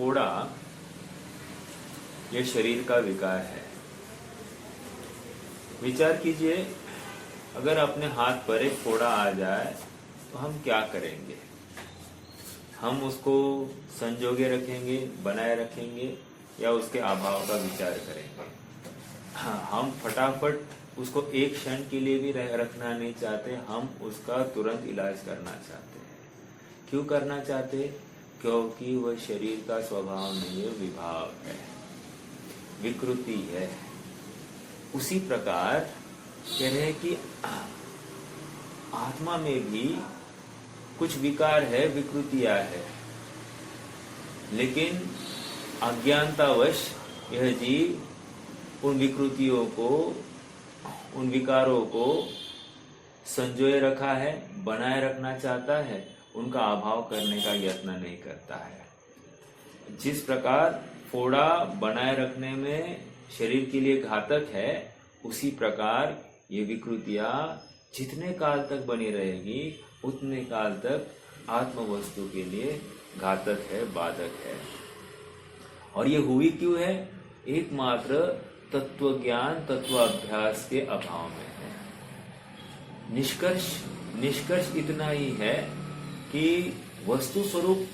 फोड़ा ये शरीर का विकार है। विचार कीजिए, अगर अपने हाथ पर एक फोड़ा आ जाए तो हम क्या करेंगे? हम उसको संजोगे रखेंगे, बनाए रखेंगे, या उसके अभाव का विचार करेंगे? हाँ, हम फटाफट उसको एक क्षण के लिए भी रखना नहीं चाहते, हम उसका तुरंत इलाज करना चाहते हैं। क्यों करना चाहते? क्योंकि वह शरीर का स्वभाव नहीं है, विभाव है, विकृति है। उसी प्रकार कह रहे हैं कि आत्मा में भी कुछ विकार है, विकृतियां है, लेकिन अज्ञानतावश यह जीव उन विकृतियों को, उन विकारों को संजोए रखा है, बनाए रखना चाहता है, उनका अभाव करने का यत्न नहीं करता है। जिस प्रकार फोड़ा बनाए रखने में शरीर के लिए घातक है, उसी प्रकार ये विकृतियां जितने काल तक बनी रहेगी उतने काल तक आत्म वस्तु के लिए घातक है, बाधक है। और ये हुई क्यों है? एकमात्र तत्व ज्ञान, तत्वाभ्यास के अभाव में है। निष्कर्ष इतना ही है कि वस्तु स्वरूप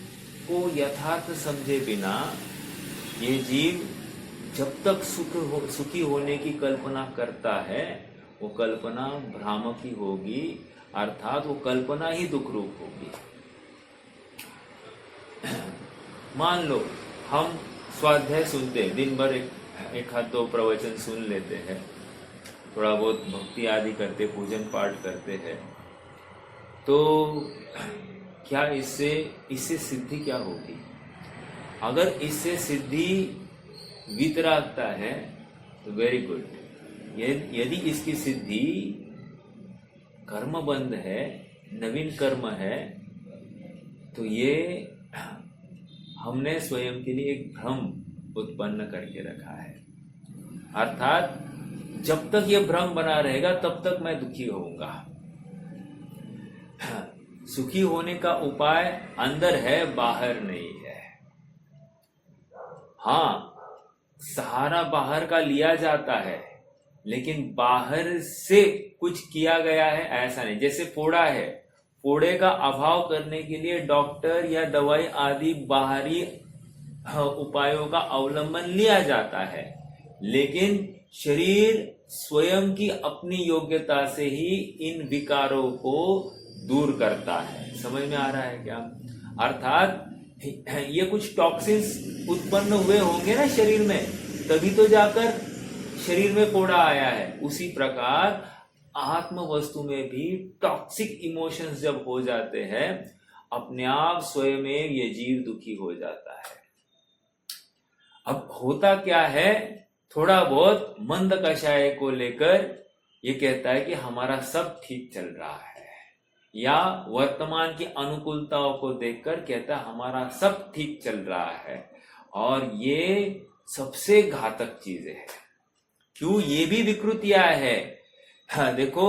को यथार्थ समझे बिना ये जीव जब तक सुखी होने की कल्पना करता है, वो कल्पना भ्रामक ही होगी, अर्थात वो कल्पना ही दुख रूप होगी। मान लो हम स्वाध्याय सुनते हैं, दिन भर एक हाथ दो प्रवचन सुन लेते हैं, थोड़ा बहुत भक्ति आदि करते, पूजन पाठ करते हैं, तो क्या इससे सिद्धि क्या होगी? अगर इससे सिद्धि वितरागता है तो वेरी गुड। यदि इसकी सिद्धि कर्म बंध है, नवीन कर्म है, तो ये हमने स्वयं के लिए एक भ्रम उत्पन्न करके रखा है। अर्थात जब तक ये भ्रम बना रहेगा तब तक मैं दुखी होऊंगा। सुखी होने का उपाय अंदर है, बाहर नहीं है। हाँ, सहारा बाहर का लिया जाता है, लेकिन बाहर से कुछ किया गया है ऐसा नहीं। जैसे फोड़ा है, फोड़े का अभाव करने के लिए डॉक्टर या दवाई आदि बाहरी उपायों का अवलंबन लिया जाता है, लेकिन शरीर स्वयं की अपनी योग्यता से ही इन विकारों को दूर करता है। समझ में आ रहा है क्या? अर्थात ये कुछ टॉक्सिन्स उत्पन्न हुए होंगे ना शरीर में, तभी तो जाकर शरीर में फोड़ा आया है। उसी प्रकार आत्म वस्तु में भी टॉक्सिक इमोशंस जब हो जाते हैं, अपने आप स्वयं में ये जीव दुखी हो जाता है। अब होता क्या है? थोड़ा बहुत मंद कषाय को लेकर ये कहता है कि हमारा सब ठीक चल रहा है, या वर्तमान की अनुकूलताओं को देखकर कहता है हमारा सब ठीक चल रहा है। और ये सबसे घातक चीजें है। क्यों? ये भी विकृतियां है। हाँ, देखो,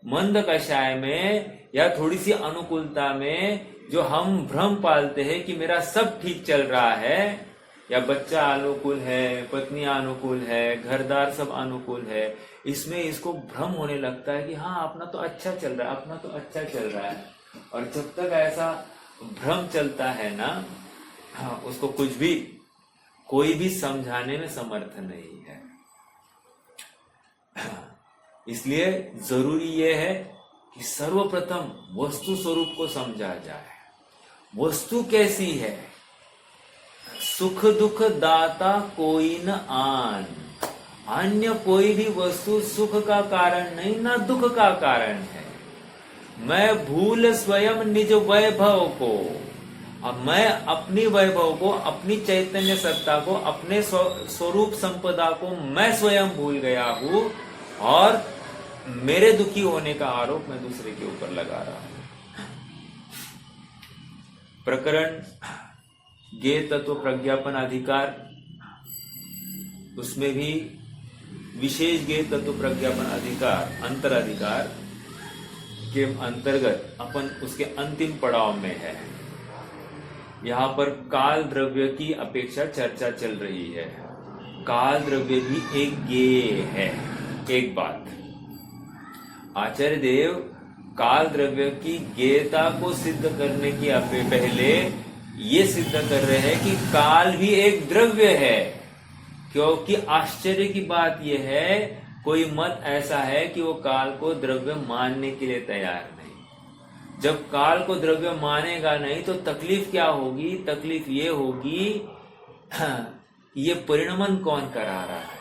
मंद कषाय में या थोड़ी सी अनुकूलता में जो हम भ्रम पालते हैं कि मेरा सब ठीक चल रहा है, या बच्चा अनुकूल है, पत्नी अनुकूल है, घरदार सब अनुकूल है, इसमें इसको भ्रम होने लगता है कि हाँ अपना तो अच्छा चल रहा है, अपना तो अच्छा चल रहा है। और जब तक ऐसा भ्रम चलता है ना, हाँ, उसको कोई भी समझाने में समर्थ नहीं है। इसलिए जरूरी यह है कि सर्वप्रथम वस्तु स्वरूप को समझा जाए। वस्तु कैसी है? सुख दुख दाता कोई न आन। अन्य कोई भी वस्तु सुख का कारण नहीं, ना दुख का कारण है। मैं भूल स्वयं निज वैभव को। अब मैं अपनी वैभव को, अपनी चैतन्य सत्ता को, अपने स्वरूप संपदा को मैं स्वयं भूल गया हूं, और मेरे दुखी होने का आरोप मैं दूसरे के ऊपर लगा रहा हूं। प्रकरण ज्ञेय तत्व प्रज्ञापन अधिकार, उसमें भी विशेष ज्ञेय तत्व प्रज्ञापन अधिकार, अंतराधिकार के अंतर्गत अपन उसके अंतिम पड़ाव में है। यहाँ पर काल द्रव्य की अपेक्षा चर्चा चल रही है। काल द्रव्य भी एक ज्ञेय है। एक बात, आचार्य देव काल द्रव्य की ज्ञेयता को सिद्ध करने की पहले ये सिद्ध कर रहे हैं कि काल भी एक द्रव्य है। क्योंकि आश्चर्य की बात यह है, कोई मत ऐसा है कि वो काल को द्रव्य मानने के लिए तैयार नहीं। जब काल को द्रव्य मानेगा नहीं तो तकलीफ क्या होगी? तकलीफ ये होगी ये परिणमन कौन करा रहा है,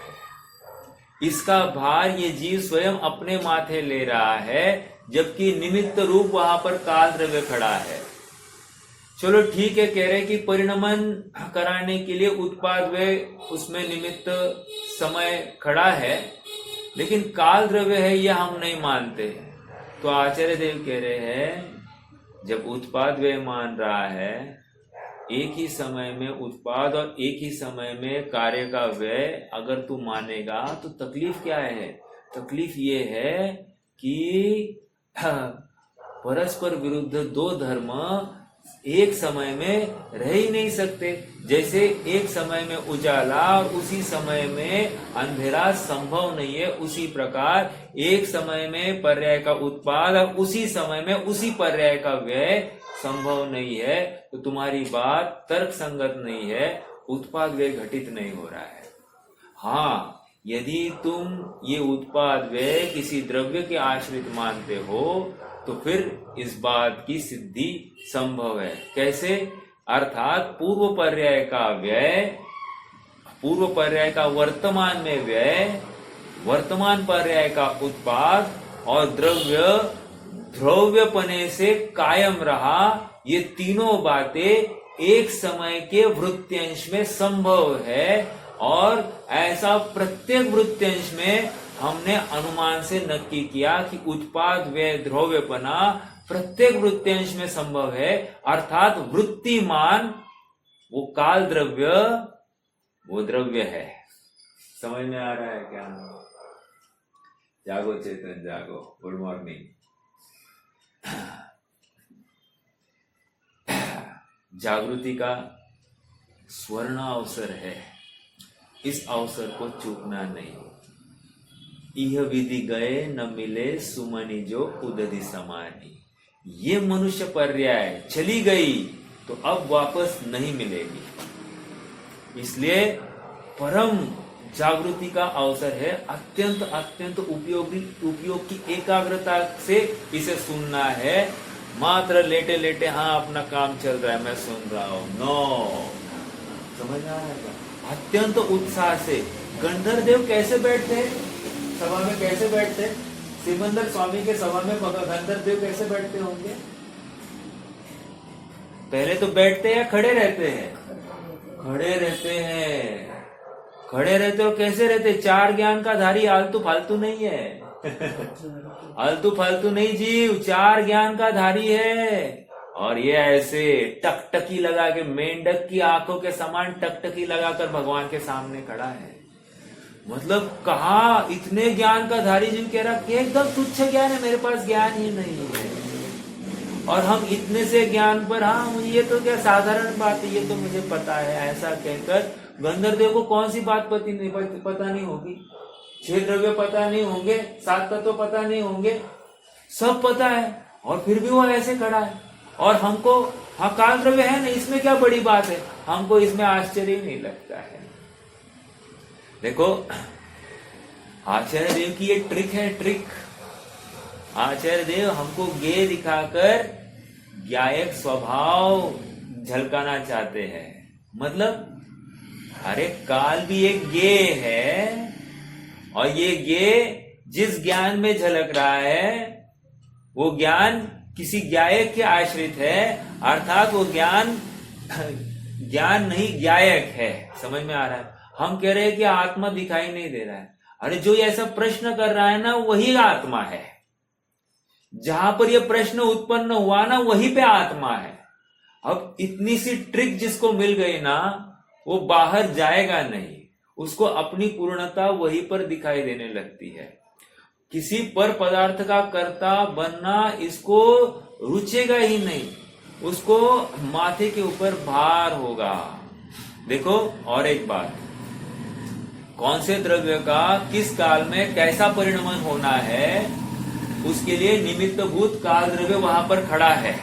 इसका भार ये जीव स्वयं अपने माथे ले रहा है, जबकि निमित्त रूप वहां पर काल द्रव्य खड़ा है। चलो ठीक है, कह रहे कि परिणमन कराने के लिए उत्पाद वे उसमें निमित्त समय खड़ा है, लेकिन काल द्रव्य है यह हम नहीं मानते। तो आचार्य देव कह रहे हैं जब उत्पाद व्यय मान रहा है, एक ही समय में उत्पाद और एक ही समय में कार्य का व्यय अगर तू मानेगा तो तकलीफ क्या है? तकलीफ ये है कि परस्पर विरुद्ध दो धर्म एक समय में रह ही नहीं सकते। जैसे एक समय में उजाला और उसी समय में अंधेरा संभव नहीं है, उसी प्रकार एक समय में पर्याय का उत्पाद और उसी समय में उसी पर्याय का व्यय संभव नहीं है। तो तुम्हारी बात तर्क संगत नहीं है, उत्पाद व्यय घटित नहीं हो रहा है। हाँ, यदि तुम ये उत्पाद व्यय किसी द्रव्य के आश्रित मानते हो तो फिर इस बात की सिद्धि संभव है। कैसे? अर्थात पूर्व पर्याय का व्यय, पूर्व पर्याय का वर्तमान में व्यय, वर्तमान पर्याय का उत्पाद और द्रव्य ध्रुव्यपने से कायम रहा, ये तीनों बातें एक समय के वृत्यांश में संभव है। और ऐसा प्रत्येक वृत्यांश में हमने अनुमान से नक्की किया कि उत्पाद व्यय ध्रुव्यपना प्रत्येक वृत्यांश में संभव है। अर्थात वृत्तिमान वो काल द्रव्य वो द्रव्य है। समझ में आ रहा है क्या? जागो चेतन जागो। Good morning. जागृति का स्वर्ण अवसर है, इस अवसर को चूकना नहीं। यह विधि गए न मिले सुमनी जो उदधि समानी। ये मनुष्य पर्याय चली गई तो अब वापस नहीं मिलेगी। इसलिए परम जागृति का अवसर है। अत्यंत अत्यंत उपयोग की एकाग्रता से इसे सुनना है। मात्र लेटे लेटे हाँ अपना काम चल रहा है मैं सुन रहा हूं, नो। समझ में आ रहा है? अत्यंत उत्साह से गंधर्व देव कैसे बैठते हैं सभा में? कैसे बैठते? सिमंदर स्वामी के सभा में गंधर्व देव कैसे बैठते होंगे? पहले तो बैठते या खड़े रहते हैं? खड़े रहते हैं। खड़े रहते हो कैसे रहते? चार ज्ञान का धारी आलतू फालतू नहीं है। आलतू फालतू नहीं जीव, चार ज्ञान का धारी है। और ये ऐसे टकटकी लगा के, मेंढक की आंखों के समान टकटकी लगाकर भगवान के सामने खड़ा है। मतलब कहा इतने ज्ञान का धारी जिन कह रहा कि एकदम तुच्छ ज्ञान है, मेरे पास ज्ञान ही नहीं है। और हम इतने से ज्ञान पर हाँ ये तो क्या साधारण बात है, ये तो मुझे पता है, ऐसा कहकर गंधर्व देव को कौन सी बात पता नहीं होगी? 6 द्रव्य पता नहीं होंगे, 7 तत्व पता नहीं होंगे, सब पता है और फिर भी वो ऐसे खड़ा है। और हमको हाँ काल द्रव्य है ना, इसमें क्या बड़ी बात है? हमको इसमें आश्चर्य नहीं लगता है। देखो आचार्य देव की ये ट्रिक है, ट्रिक। आचार्य देव हमको ज्ञेय दिखाकर ज्ञायक स्वभाव झलकाना चाहते हैं। मतलब अरे काल भी एक ज्ञेय है और ये ज्ञेय जिस ज्ञान में झलक रहा है वो ज्ञान किसी ज्ञायक के आश्रित है। अर्थात वो ज्ञान नहीं ज्ञायक है। समझ में आ रहा है? हम कह रहे हैं कि आत्मा दिखाई नहीं दे रहा है। अरे जो ऐसा प्रश्न कर रहा है ना वही आत्मा है। जहां पर यह प्रश्न उत्पन्न हुआ ना वहीं पे आत्मा है। अब इतनी सी ट्रिक जिसको मिल गई ना वो बाहर जाएगा नहीं, उसको अपनी पूर्णता वहीं पर दिखाई देने लगती है। किसी पर पदार्थ का कर्ता बनना इसको रुचेगा ही नहीं। उसको माथे के ऊपर भार होगा। देखो और एक बात, कौन से द्रव्य का किस काल में कैसा परिणमन होना है, उसके लिए निमित्तभूत काल द्रव्य वहां पर खड़ा है।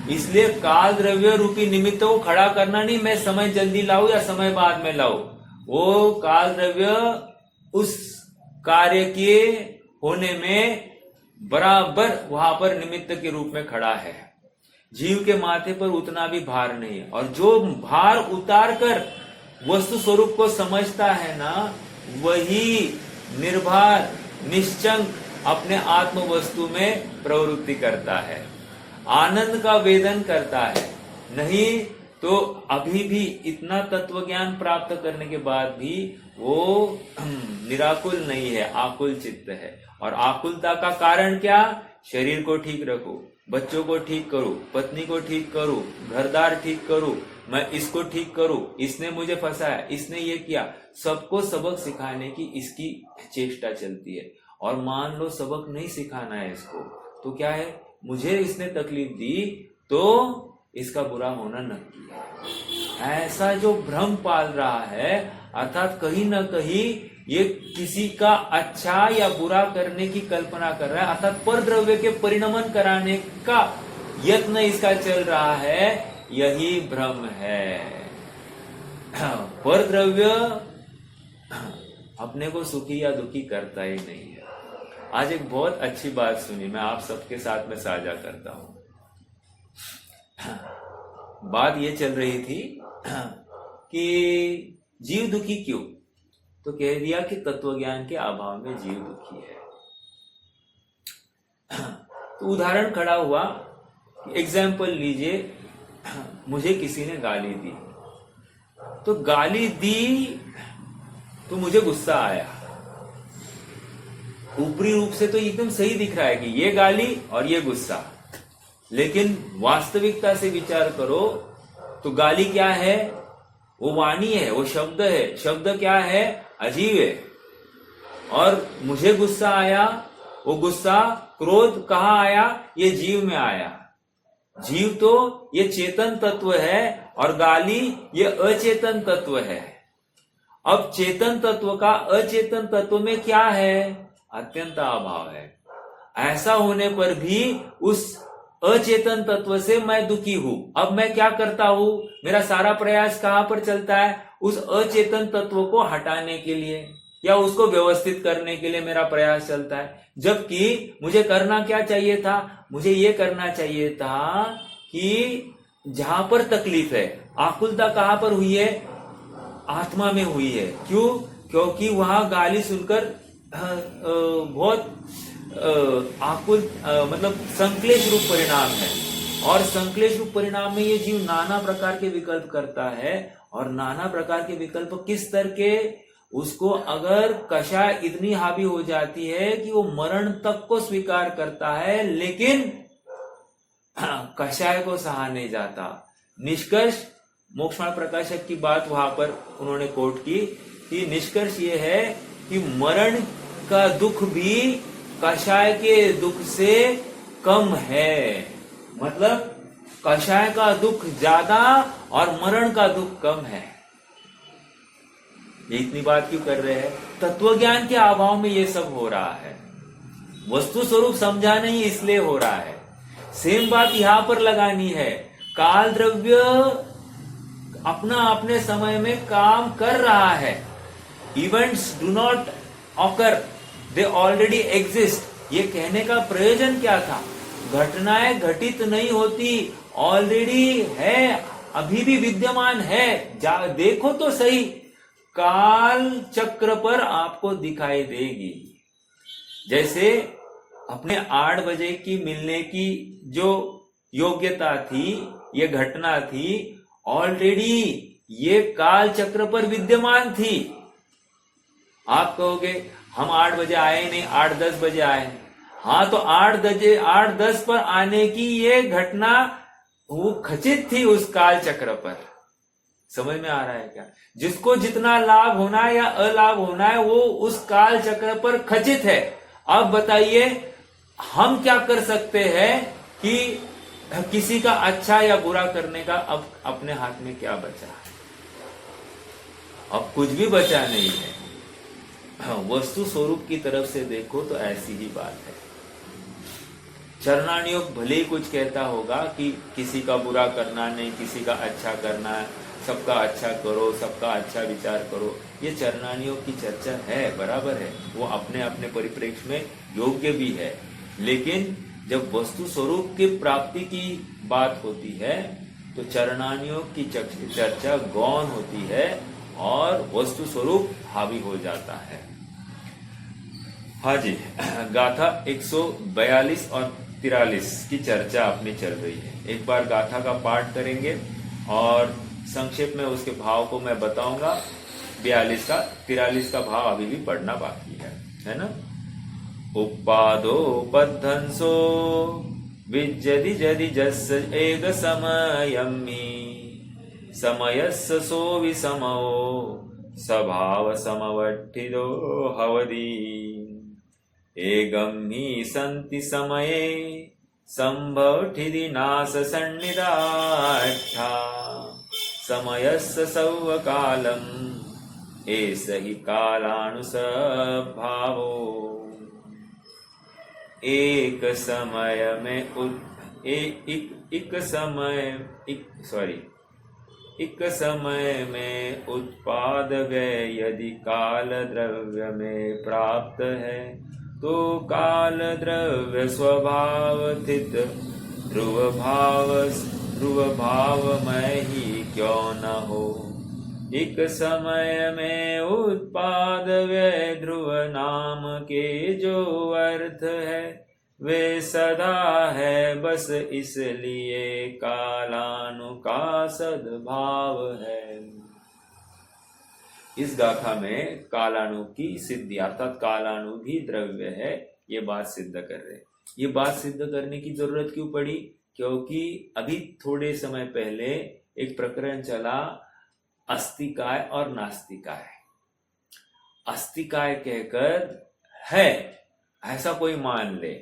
इसलिए काल द्रव्य रूपी निमित्त को खड़ा करना नहीं, मैं समय जल्दी लाऊं या समय बाद में लाऊं, वो काल द्रव्य उस कार्य के होने में बराबर वहां पर निमित्त के रूप में खड़ा है। जीव के माथे पर उतना भी भार नहीं है, और जो भार उतार कर वस्तु स्वरूप को समझता है ना, वही निर्भार निश्चंक अपने आत्म वस्तु में प्रवृत्ति करता है, आनंद का वेदन करता है। नहीं तो अभी भी इतना तत्व ज्ञान प्राप्त करने के बाद भी वो निराकुल नहीं है, आकुल चित्त है। और आकुलता का कारण क्या? शरीर को ठीक रखो, बच्चों को ठीक करूं, पत्नी को ठीक करूं, घरदार ठीक करूं, मैं इसको ठीक करूं, इसने मुझे फंसाया, इसने ये किया, सबको सबक सिखाने की इसकी चेष्टा चलती है। और मान लो सबक नहीं सिखाना है इसको, तो क्या है, मुझे इसने तकलीफ दी तो इसका बुरा होना नक्की है। ऐसा जो भ्रम पाल रहा है, अर्थात कहीं ना कहीं ये किसी का अच्छा या बुरा करने की कल्पना कर रहा है, अर्थात पर द्रव्य के परिणमन कराने का यत्न इसका चल रहा है, यही भ्रम है। पर द्रव्य अपने को सुखी या दुखी करता ही नहीं है। आज एक बहुत अच्छी बात सुनी, मैं आप सबके साथ में साझा करता हूं। बात ये चल रही थी कि जीव दुखी क्यों, तो कह दिया कि तत्वज्ञान के अभाव में जीव दुखी है। तो उदाहरण खड़ा हुआ, एग्जाम्पल लीजिए, मुझे किसी ने गाली दी, तो गाली दी तो मुझे गुस्सा आया। ऊपरी रूप से तो एकदम सही दिख रहा है कि ये गाली और ये गुस्सा, लेकिन वास्तविकता से विचार करो तो गाली क्या है? वो वाणी है, वो शब्द है। शब्द क्या है? अजीब है। और मुझे गुस्सा आया, वो गुस्सा, क्रोध कहाँ आया? ये जीव में आया। जीव तो ये चेतन तत्व है और गाली ये अचेतन तत्व है। अब चेतन तत्व का अचेतन तत्व में क्या है? अत्यंत अभाव है। ऐसा होने पर भी उस अचेतन तत्व से मैं दुखी हूं। अब मैं क्या करता हूं? मेरा सारा प्रयास कहां पर चलता है? उस अचेतन तत्व को हटाने के लिए या उसको व्यवस्थित करने के लिए मेरा प्रयास चलता है। जबकि मुझे करना क्या चाहिए था? मुझे ये करना चाहिए था कि जहां पर तकलीफ है, आकुलता कहां पर हुई है? आत्मा में हुई है। क्यों? क्योंकि वहां गाली सुनकर बहुत आकुल मतलब संक्लेश रूप परिणाम है, और संक्लेश रूप परिणाम में ये जीव नाना प्रकार के विकल्प करता है। और नाना प्रकार के विकल्प किस स्तर के? उसको अगर कषाय इतनी हावी हो जाती है कि वो मरण तक को स्वीकार करता है, लेकिन कषाय को सहा नहीं जाता। निष्कर्ष, मोक्षमार्ग प्रकाशक की बात वहां पर उन्होंने कोट की कि निष्कर्ष ये है कि मरण का दुख भी कषाय के दुख से कम है। मतलब कषाय का दुख ज्यादा और मरण का दुख कम है। ये इतनी बात क्यों कर रहे हैं? तत्वज्ञान के अभाव में ये सब हो रहा है। वस्तु स्वरूप समझा नहीं इसलिए हो रहा है। सेम बात यहां पर लगानी है। काल द्रव्य अपना अपने समय में काम कर रहा है। Events do not occur, they already exist. ये कहने का प्रयोजन क्या था? घटनाएं घटित नहीं होती, ऑलरेडी है, अभी भी विद्यमान है। देखो तो सही, काल चक्र पर आपको दिखाई देगी। जैसे अपने 8 बजे की मिलने की जो योग्यता थी, ये घटना थी, ऑलरेडी ये काल चक्र पर विद्यमान थी। आप कहोगे हम 8 बजे आए नहीं, 8-10 बजे आए। हाँ, तो 8-10 पर आने की ये घटना वो खचित थी उस काल चक्र पर। समझ में आ रहा है क्या? जिसको जितना लाभ होना है या अलाभ होना है, वो उस काल चक्र पर खचित है। अब बताइए हम क्या कर सकते हैं कि किसी का अच्छा या बुरा करने का अब अपने हाथ में क्या बचा? अब कुछ भी बचा नहीं है। हाँ, वस्तु स्वरूप की तरफ से देखो तो ऐसी ही बात है। चरणानियोग भले ही कुछ कहता होगा कि किसी का बुरा करना नहीं, किसी का अच्छा करना है, सबका अच्छा करो, सबका अच्छा विचार करो, ये चरणानियोग की चर्चा है, बराबर है, वो अपने अपने परिप्रेक्ष्य में योग्य भी है। लेकिन जब वस्तु स्वरूप की प्राप्ति की बात होती है तो चरणानियोग की चर्चा गौण होती है और वस्तु स्वरूप हावी हो जाता है। हाँ जी, गाथा 142 और 43 की चर्चा अपनी चल रही है। एक बार गाथा का पाठ करेंगे और संक्षेप में उसके भाव को मैं बताऊंगा। 42 का 43 का भाव अभी भी पढ़ना बाकी है ना। उपादो बद्धंसो विज्जति जदि जस् एक समयम्मि समयस्य सो विसमो स्वभाव समवट्ठिदो हवदी एगं हि सन्ति समये संभवठिदि नाश सन्निधाट्ठा समयस्य सौवकालम् एष हि कालानुसभावो एक समय में उत्पाद व्यय यदि काल द्रव्य में प्राप्त है तो काल द्रव्य स्वभाव स्थित ध्रुव भावमय ही क्यों न हो। एक समय में उत्पाद व्यय ध्रुव नाम के जो अर्थ है वे सदा है, बस इसलिए कालानु का सद्भाव है। इस गाथा में कालानु की सिद्धि अर्थात कालानु भी द्रव्य है, ये बात सिद्ध कर रहे हैं। ये बात सिद्ध करने की जरूरत क्यों पड़ी? क्योंकि अभी थोड़े समय पहले एक प्रकरण चला अस्तिकाय और नास्तिकाय। अस्तिकाय कहकर है ऐसा कोई मान ले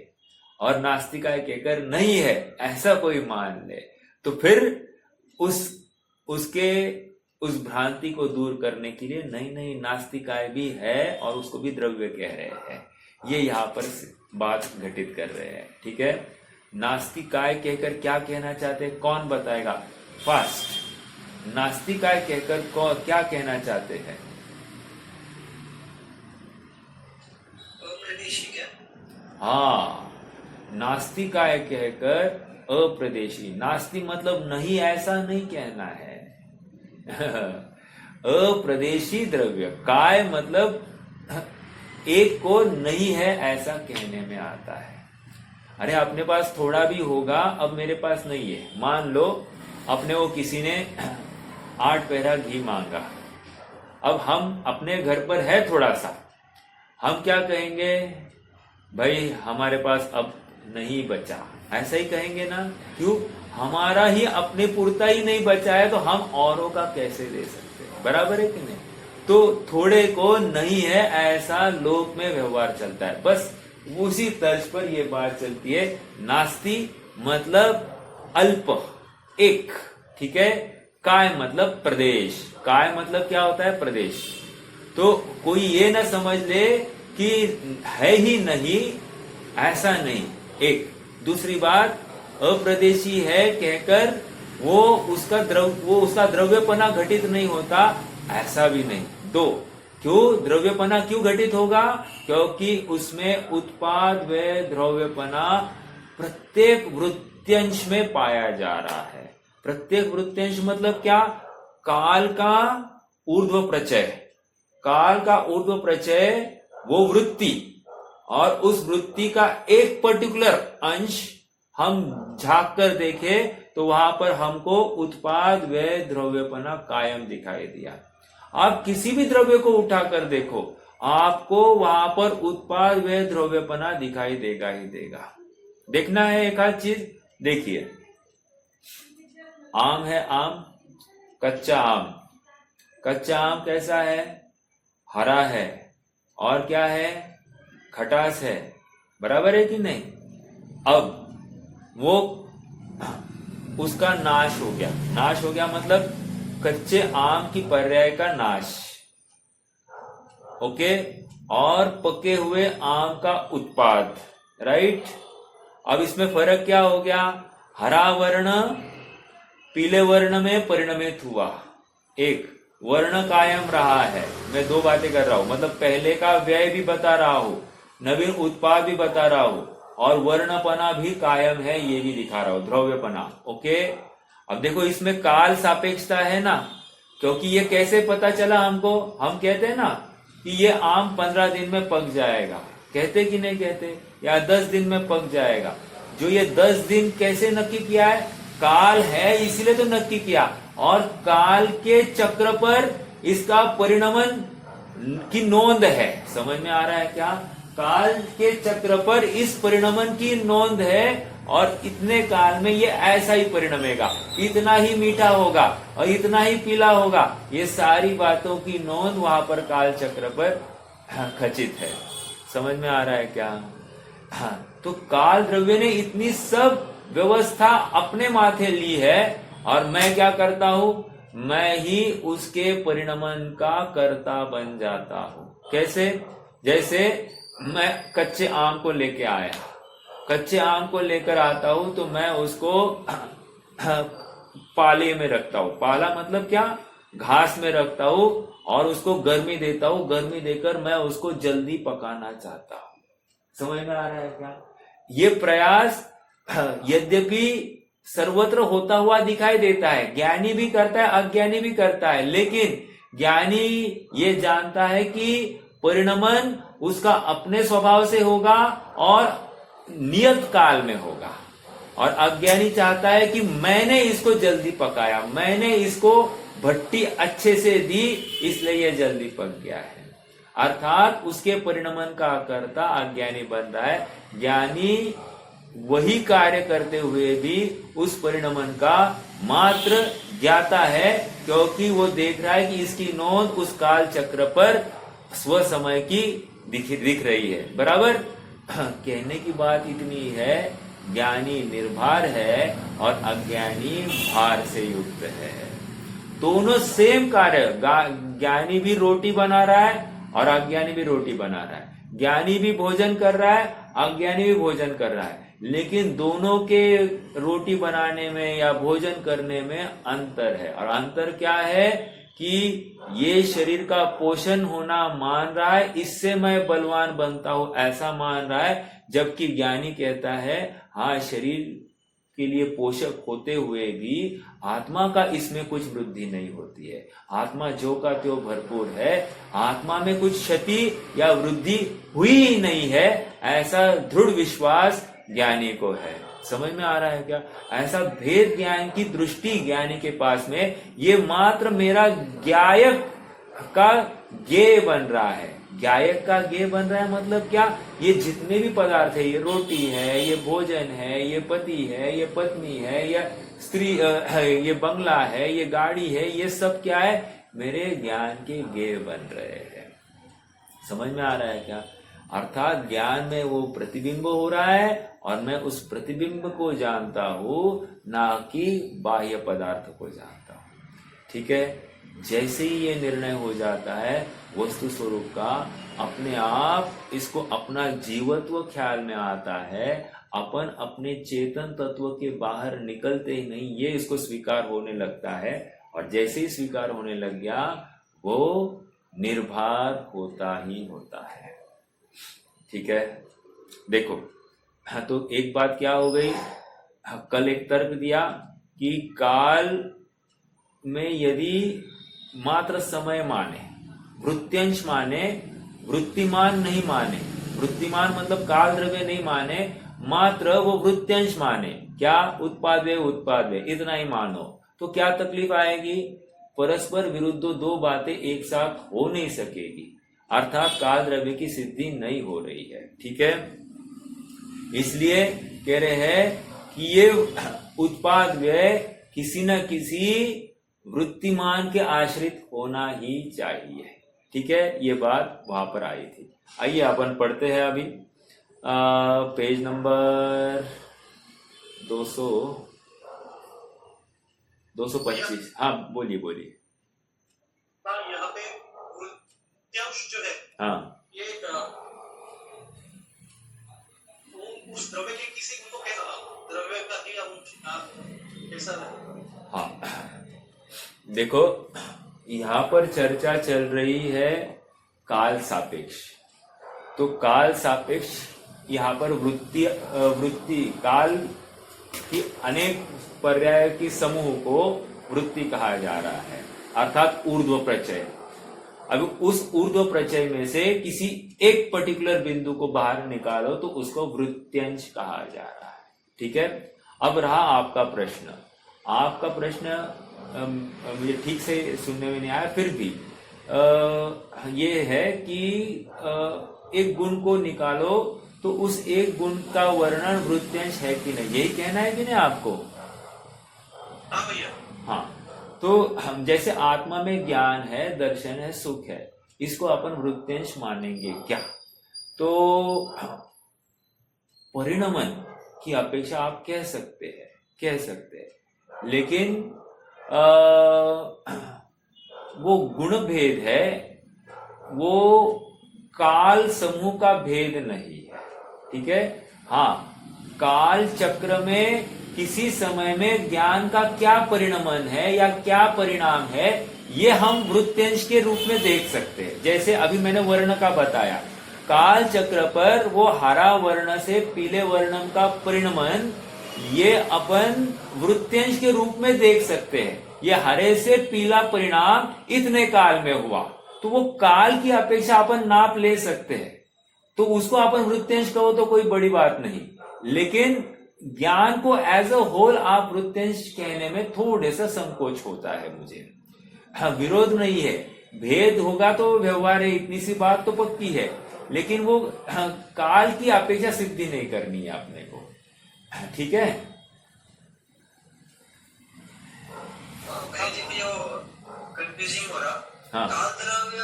और नास्तिकाय कहकर नहीं है ऐसा कोई मान ले, तो फिर उस भ्रांति को दूर करने के लिए नहीं नास्तिकाय भी है और उसको भी द्रव्य कह रहे हैं। ये यहाँ पर बात घटित कर रहे हैं, ठीक है। नास्तिकाय कहकर क्या कहना चाहते हैं, कौन बताएगा? फर्स्ट, नास्तिकाय कहकर क्या कहना चाहते हैं? हाँ, नास्तिकाय कहकर अप्रदेशी। नास्ति मतलब नहीं, ऐसा नहीं कहना है। अप्रदेशी द्रव्य, काय मतलब एक को नहीं है ऐसा कहने में आता है। अरे अपने पास थोड़ा भी होगा, अब मेरे पास नहीं है। मान लो अपने को किसी ने 8 पैरा घी मांगा, अब हम अपने घर पर है थोड़ा सा, हम क्या कहेंगे? भाई हमारे पास अब नहीं बचा, ऐसा ही कहेंगे ना। क्यों? हमारा ही अपने पुरता ही नहीं बचा है तो हम औरों का कैसे दे सकते हैं? बराबर है कि नहीं? तो थोड़े को नहीं है ऐसा लोक में व्यवहार चलता है। बस उसी तर्ज पर यह बात चलती है। नास्ति मतलब अल्प, एक, ठीक है। काय मतलब प्रदेश, काय मतलब क्या होता है? प्रदेश। तो कोई ये ना समझ ले कि है ही नहीं, ऐसा नहीं। एक दूसरी बात, अप्रदेशी है कहकर वो उसका द्रव्यपना घटित नहीं होता, ऐसा भी नहीं। दो, क्यों द्रव्यपना क्यों घटित होगा? क्योंकि उसमें उत्पाद व द्रव्यपना प्रत्येक वृत्त्यंश में पाया जा रहा है। प्रत्येक वृत्त्यंश मतलब क्या? काल का ऊर्ध्व प्रचय, काल का ऊर्ध्व प्रचय वो वृत्ति, और उस वृत्ति का एक पर्टिकुलर अंश हम झांक कर देखे तो वहां पर हमको उत्पाद व द्रव्यपना कायम दिखाई दिया। आप किसी भी द्रव्य को उठाकर देखो, आपको वहां पर उत्पाद व द्रव्यपना दिखाई देगा ही देगा। देखना है एक आध चीज, देखिए आम है, आम, कच्चा आम। कच्चा आम कैसा है? हरा है, और क्या है? खटास है, बराबर है कि नहीं? अब वो उसका नाश हो गया। नाश हो गया मतलब कच्चे आम की पर्याय का नाश, ओके। और पके हुए आम का उत्पाद, राइट। अब इसमें फर्क क्या हो गया, हरा वर्ण पीले वर्ण में परिणमित हुआ, एक वर्ण कायम रहा है। मैं दो बातें कर रहा हूं, मतलब पहले का व्यय भी बता रहा हूं, नवीन उत्पाद भी बता रहा हूं, और वर्णपना भी कायम है ये भी दिखा रहा हूं, द्रव्यपना, ओके। अब देखो इसमें काल सापेक्षता है ना, क्योंकि ये कैसे पता चला हमको, हम कहते हैं ना कि ये आम 15 दिन में पक जाएगा, कहते कि नहीं कहते, या 10 दिन में पक जाएगा। जो ये 10 दिन कैसे नक्की किया है, काल है इसीलिए तो नक्की किया, और काल के चक्र पर इसका परिणमन की नोंद है। समझ में आ रहा है क्या, काल के चक्र पर इस परिणमन की नोंद है, और इतने काल में ये ऐसा ही परिणमेगा, इतना ही मीठा होगा और इतना ही पीला होगा, ये सारी बातों की नोंद वहां पर काल चक्र पर खचित है। समझ में आ रहा है क्या। हाँ, तो काल द्रव्य ने इतनी सब व्यवस्था अपने माथे ली है, और मैं क्या करता हूं, मैं ही उसके परिणमन का कर्ता बन जाता हूं। कैसे, जैसे मैं कच्चे आम को लेके आया, कच्चे आम को लेकर आता हूं तो मैं उसको पाले में रखता हूं, पाला मतलब क्या, घास में रखता हूं, और उसको गर्मी देता हूं, गर्मी देकर मैं उसको जल्दी पकाना चाहता हूं। समझ में आ रहा है क्या। ये प्रयास यद्यपि सर्वत्र होता हुआ दिखाई देता है, ज्ञानी भी करता है अज्ञानी भी करता है, लेकिन ज्ञानी ये जानता है कि परिणमन उसका अपने स्वभाव से होगा और नियत काल में होगा, और अज्ञानी चाहता है कि मैंने इसको जल्दी पकाया, मैंने इसको भट्टी अच्छे से दी, इसलिए यह जल्दी पक गया है। अर्थात उसके परिणमन का कर्ता अज्ञानी बन रहा है, ज्ञानी वही कार्य करते हुए भी उस परिणमन का मात्र ज्ञाता है, क्योंकि वो देख रहा है कि इसकी नोंद उस काल चक्र पर स्व समय की दिख रही है, बराबर। कहने की बात इतनी है, ज्ञानी निर्भर है और अज्ञानी भार से युक्त है। दोनों सेम कार्य, ज्ञानी भी रोटी बना रहा है और अज्ञानी भी रोटी बना रहा है, ज्ञानी भी भोजन कर रहा है अज्ञानी भी भोजन कर रहा है, लेकिन दोनों के रोटी बनाने में या भोजन करने में अंतर है। और अंतर क्या है कि ये शरीर का पोषण होना मान रहा है, इससे मैं बलवान बनता हूं ऐसा मान रहा है, जबकि ज्ञानी कहता है हाँ शरीर के लिए पोषक होते हुए भी आत्मा का इसमें कुछ वृद्धि नहीं होती है, आत्मा जो का त्यो भरपूर है, आत्मा में कुछ क्षति या वृद्धि हुई ही नहीं है, ऐसा दृढ़ विश्वास ज्ञानी को है। समझ में आ रहा है क्या। ऐसा भेद ज्ञान की दृष्टि ज्ञानी के पास में, ये मात्र मेरा ज्ञायक का ज्ञेय बन रहा है। ज्ञायक का ज्ञेय बन रहा है मतलब क्या, ये जितने भी पदार्थ है, ये रोटी है, ये भोजन है, ये पति है, ये पत्नी है, या स्त्री ये बंगला है, ये गाड़ी है, ये सब क्या है, मेरे ज्ञान के ज्ञेय बन रहे हैं। समझ में आ रहा है क्या। अर्थात ज्ञान में वो प्रतिबिंब हो रहा है और मैं उस प्रतिबिंब को जानता हूं, ना कि बाह्य पदार्थ को जानता हूं। ठीक है। जैसे ही ये निर्णय हो जाता है वस्तु स्वरूप का, अपने आप इसको अपना जीवत्व ख्याल में आता है, अपन अपने चेतन तत्व के बाहर निकलते ही नहीं ये इसको स्वीकार होने लगता है, और जैसे ही स्वीकार होने लग गया वो निर्भर होता ही होता है। ठीक है। देखो हाँ, तो एक बात क्या हो गई, कल एक तर्क दिया कि काल में यदि मात्र समय माने, वृत्त्यंश माने, वृत्तिमान नहीं माने, वृत्तिमान मतलब काल द्रव्य नहीं माने, मात्र वो वृत्त्यंश माने, क्या उत्पाद वे उत्पाद वे इतना ही मानो, तो क्या तकलीफ आएगी, परस्पर विरुद्ध दो बातें एक साथ हो नहीं सकेगी, अर्थात काल द्रव्य की सिद्धि नहीं हो रही है। ठीक है। इसलिए कह रहे हैं कि ये उत्पाद व्यय किसी न किसी वृत्तिमान के आश्रित होना ही चाहिए। ठीक है, ये बात वहां पर आई थी। आइए अपन पढ़ते हैं अभी पेज नंबर 200 225। हाँ बोलिए बोलिए। हाँ, यहाँ पे वृत्यांश जो है हाँ ये उस द्रव्य के किसी गुण को कैसा द्रव्य का ही हम कैसा है? हाँ देखो, यहाँ पर चर्चा चल रही है काल सापेक्ष। तो काल सापेक्ष यहाँ पर वृत्ति काल की अनेक पर्याय की समूह को वृत्ति कहा जा रहा है, अर्थात ऊर्ध्व प्रचय। अब उस ऊर्ध्व प्रचय में से किसी एक पर्टिकुलर बिंदु को बाहर निकालो तो उसको वृत्त्यंश कहा जा रहा है। ठीक है। अब रहा आपका प्रश्न। आपका प्रश्न मुझे ठीक से सुनने में नहीं आया, फिर भी ये है कि एक गुण को निकालो तो उस एक गुण का वर्णन वृत्यांश है कि नहीं, यही कहना है कि नहीं आपको? हाँ भैया। हाँ, तो हम जैसे आत्मा में ज्ञान है, दर्शन है, सुख है, इसको अपन वृत्यांश मानेंगे क्या? तो परिणमन की अपेक्षा आप कह सकते हैं, लेकिन वो गुण भेद है, वो काल समूह का भेद नहीं है। ठीक है। हाँ, काल चक्र में किसी समय में ज्ञान का क्या परिणमन है या क्या परिणाम है, ये हम वृत्यांश के रूप में देख सकते हैं। जैसे अभी मैंने वर्ण का बताया, काल चक्र पर वो हरा वर्ण से पीले वर्णम का परिणमन, ये अपन वृत्यांश के रूप में देख सकते हैं। ये हरे से पीला परिणाम इतने काल में हुआ, तो वो काल की अपेक्षा अपन नाप ले सकते हैं, तो उसको अपन वृत्यांश कहो तो कोई बड़ी बात नहीं। लेकिन ज्ञान को एज अ होल आप वृत्यांश कहने में थोड़े सा संकोच होता है मुझे। हाँ, विरोध नहीं है, भेद होगा तो व्यवहार है, इतनी सी बात तो पक्की है, लेकिन वो काल की अपेक्षा सिद्धि नहीं करनी है अपने को। ठीक है। कंफ्यूजिंग हो रहा। हाँ, काल द्रव्य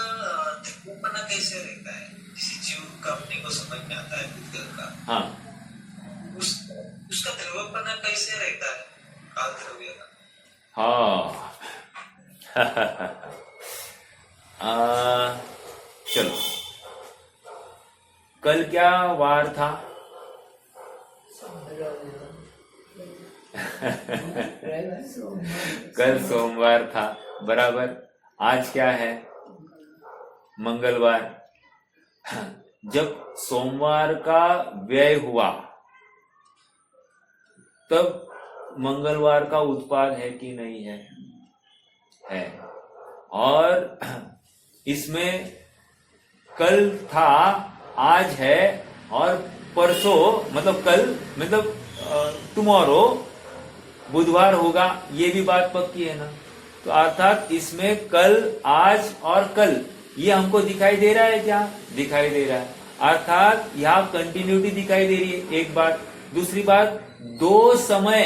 त्रिकोपना कैसे रहता है? किसी जीव का अपने को समझ में आता है भूतगल का। हाँ, उसका द्रव्यपना कैसे रहता है काल द्रव्य का? हाँ चलो, कल क्या वार था? कल सोमवार था, बराबर। आज क्या है? मंगलवार। जब सोमवार का व्यय हुआ तब मंगलवार का उत्पाद है कि नहीं है? है। और इसमें कल था, आज है, और परसों मतलब कल मतलब टुमारो बुधवार होगा, ये भी बात पक्की है ना। तो अर्थात इसमें कल, आज और कल ये हमको दिखाई दे रहा है क्या? दिखाई दे रहा है। अर्थात यहाँ कंटिन्यूटी दिखाई दे रही है, एक बात। दूसरी बात, दो समय,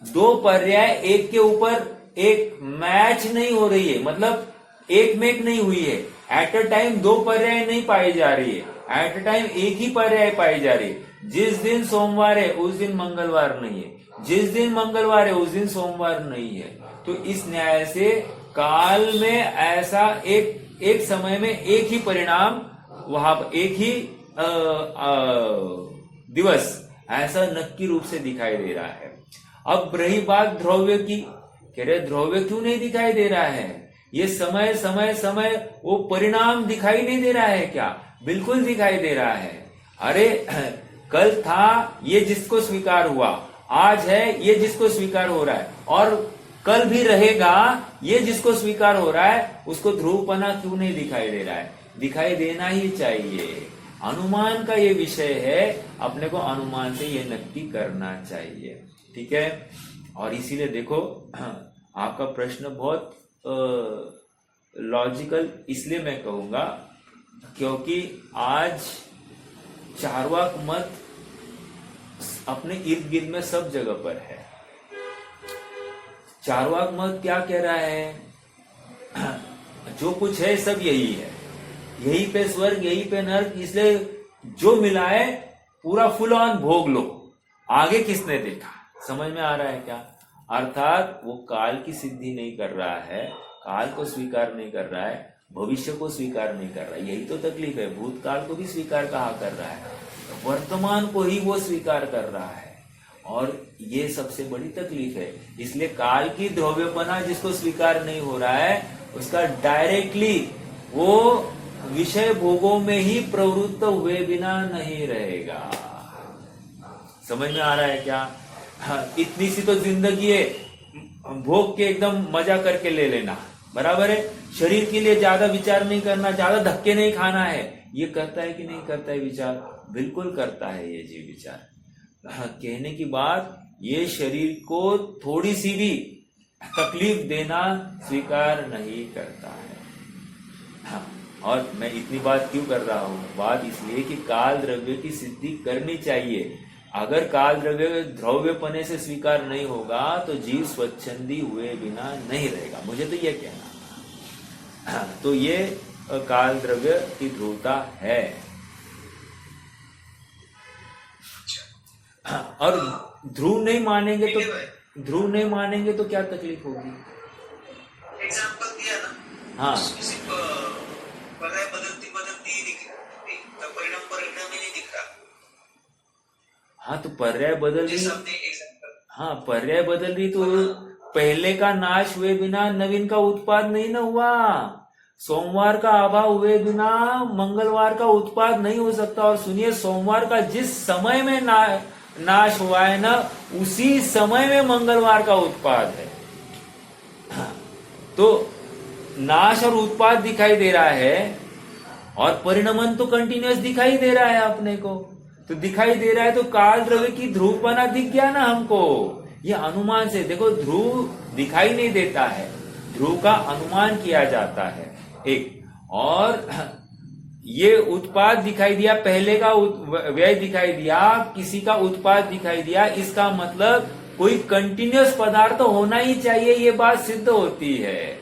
दो पर्याय एक के ऊपर एक मैच नहीं हो रही है, मतलब एक मेक नहीं हुई है। एट अ टाइम दो पर्याय नहीं पाई जा रही है, एट अ टाइम एक ही पर्याय पाई जा रही है। जिस दिन सोमवार है उस दिन मंगलवार नहीं है, जिस दिन मंगलवार है उस दिन सोमवार नहीं है। तो इस न्याय से काल में ऐसा एक समय में एक ही परिणाम, वहां एक ही दिवस ऐसा नक्की रूप से दिखाई दे रहा है। अब रही बात द्रव्य की, कह रहे द्रव्य क्यों नहीं दिखाई दे रहा है? ये समय समय समय वो परिणाम दिखाई नहीं दे रहा है क्या? बिल्कुल दिखाई दे रहा है। अरे कल था, ये जिसको स्वीकार हुआ, आज है, ये जिसको स्वीकार हो रहा है, और कल भी रहेगा, ये जिसको स्वीकार हो रहा है, उसको ध्रुवपना क्यों नहीं दिखाई दे रहा है? दिखाई देना ही चाहिए। अनुमान का ये विषय है, अपने को अनुमान से ये नक्की करना चाहिए। ठीक है। और इसीलिए देखो, आपका प्रश्न बहुत लॉजिकल इसलिए मैं कहूंगा क्योंकि आज चार्वाक मत अपने इर्द गिर्द में सब जगह पर है। चार्वाक मत क्या कह रहा है? जो कुछ है सब यही है, यही पे स्वर्ग, यही पे नर्क, इसलिए जो मिला है पूरा फुल ऑन भोग लो, आगे किसने देखा? समझ में आ रहा है क्या? अर्थात वो काल की सिद्धि नहीं कर रहा है, काल को स्वीकार नहीं कर रहा है, भविष्य को स्वीकार नहीं कर रहा है। यही तो तकलीफ है। भूतकाल को भी स्वीकार कहाँ कर रहा है, वर्तमान को ही वो स्वीकार कर रहा है, और ये सबसे बड़ी तकलीफ है। इसलिए काल की द्रव्यपना जिसको स्वीकार नहीं हो रहा है, उसका डायरेक्टली वो विषय भोगों में ही प्रवृत्त हुए बिना नहीं रहेगा। समझ में आ रहा है क्या? हाँ, इतनी सी तो जिंदगी है, भोग के एकदम मजा करके ले लेना, बराबर है। शरीर के लिए ज्यादा विचार नहीं करना, ज्यादा धक्के नहीं खाना है। ये करता है कि नहीं करता है विचार? बिल्कुल करता है ये जीव विचार। हाँ, कहने की बात, ये शरीर को थोड़ी सी भी तकलीफ देना स्वीकार नहीं करता है। हाँ, और मैं इतनी बात क्यों कर रहा हूं? बात इसलिए कि काल द्रव्य की सिद्धि करनी चाहिए। अगर काल द्रव्य द्रव्यपने से स्वीकार नहीं होगा तो जीव स्वच्छंदी हुए बिना नहीं रहेगा। मुझे तो ये कहना। हाँ, तो ये काल द्रव्य की ध्रुवता है। हाँ, और ध्रुव नहीं मानेंगे तो क्या तकलीफ होगी? एग्जाम्पल दिया ना। हाँ, किसी पर्याय बदलती परिणाम ही नहीं दिख रहा। हाँ, तो पर्याय बदल रही। जैसा आपने एग्जाम्पल, हाँ, पर्याय बदल रही तो पहले का नाश हुए बिना नवीन का उत्पाद नहीं ना हुआ। सोमवार का अभाव हुए बिना मंगलवार का उत्पाद नहीं हो सकता। और सुनिए, सोमवार का जिस समय में नाश हुआ है ना, उसी समय में मंगलवार का उत्पाद है। तो नाश और उत्पाद दिखाई दे रहा है, और परिणमन तो कंटिन्यूअस दिखाई दे रहा है अपने को। तो दिखाई दे रहा है तो काल द्रव्य की ध्रुवपना दिख गया ना हमको। ये अनुमान से देखो, ध्रुव दिखाई नहीं देता है, ध्रुव का अनुमान किया जाता है एक। और ये उत्पाद दिखाई दिया, पहले का व्यय दिखाई दिया, किसी का उत्पाद दिखाई दिया, इसका मतलब कोई कंटिन्यूअस पदार्थ होना ही चाहिए, ये बात सिद्ध होती है।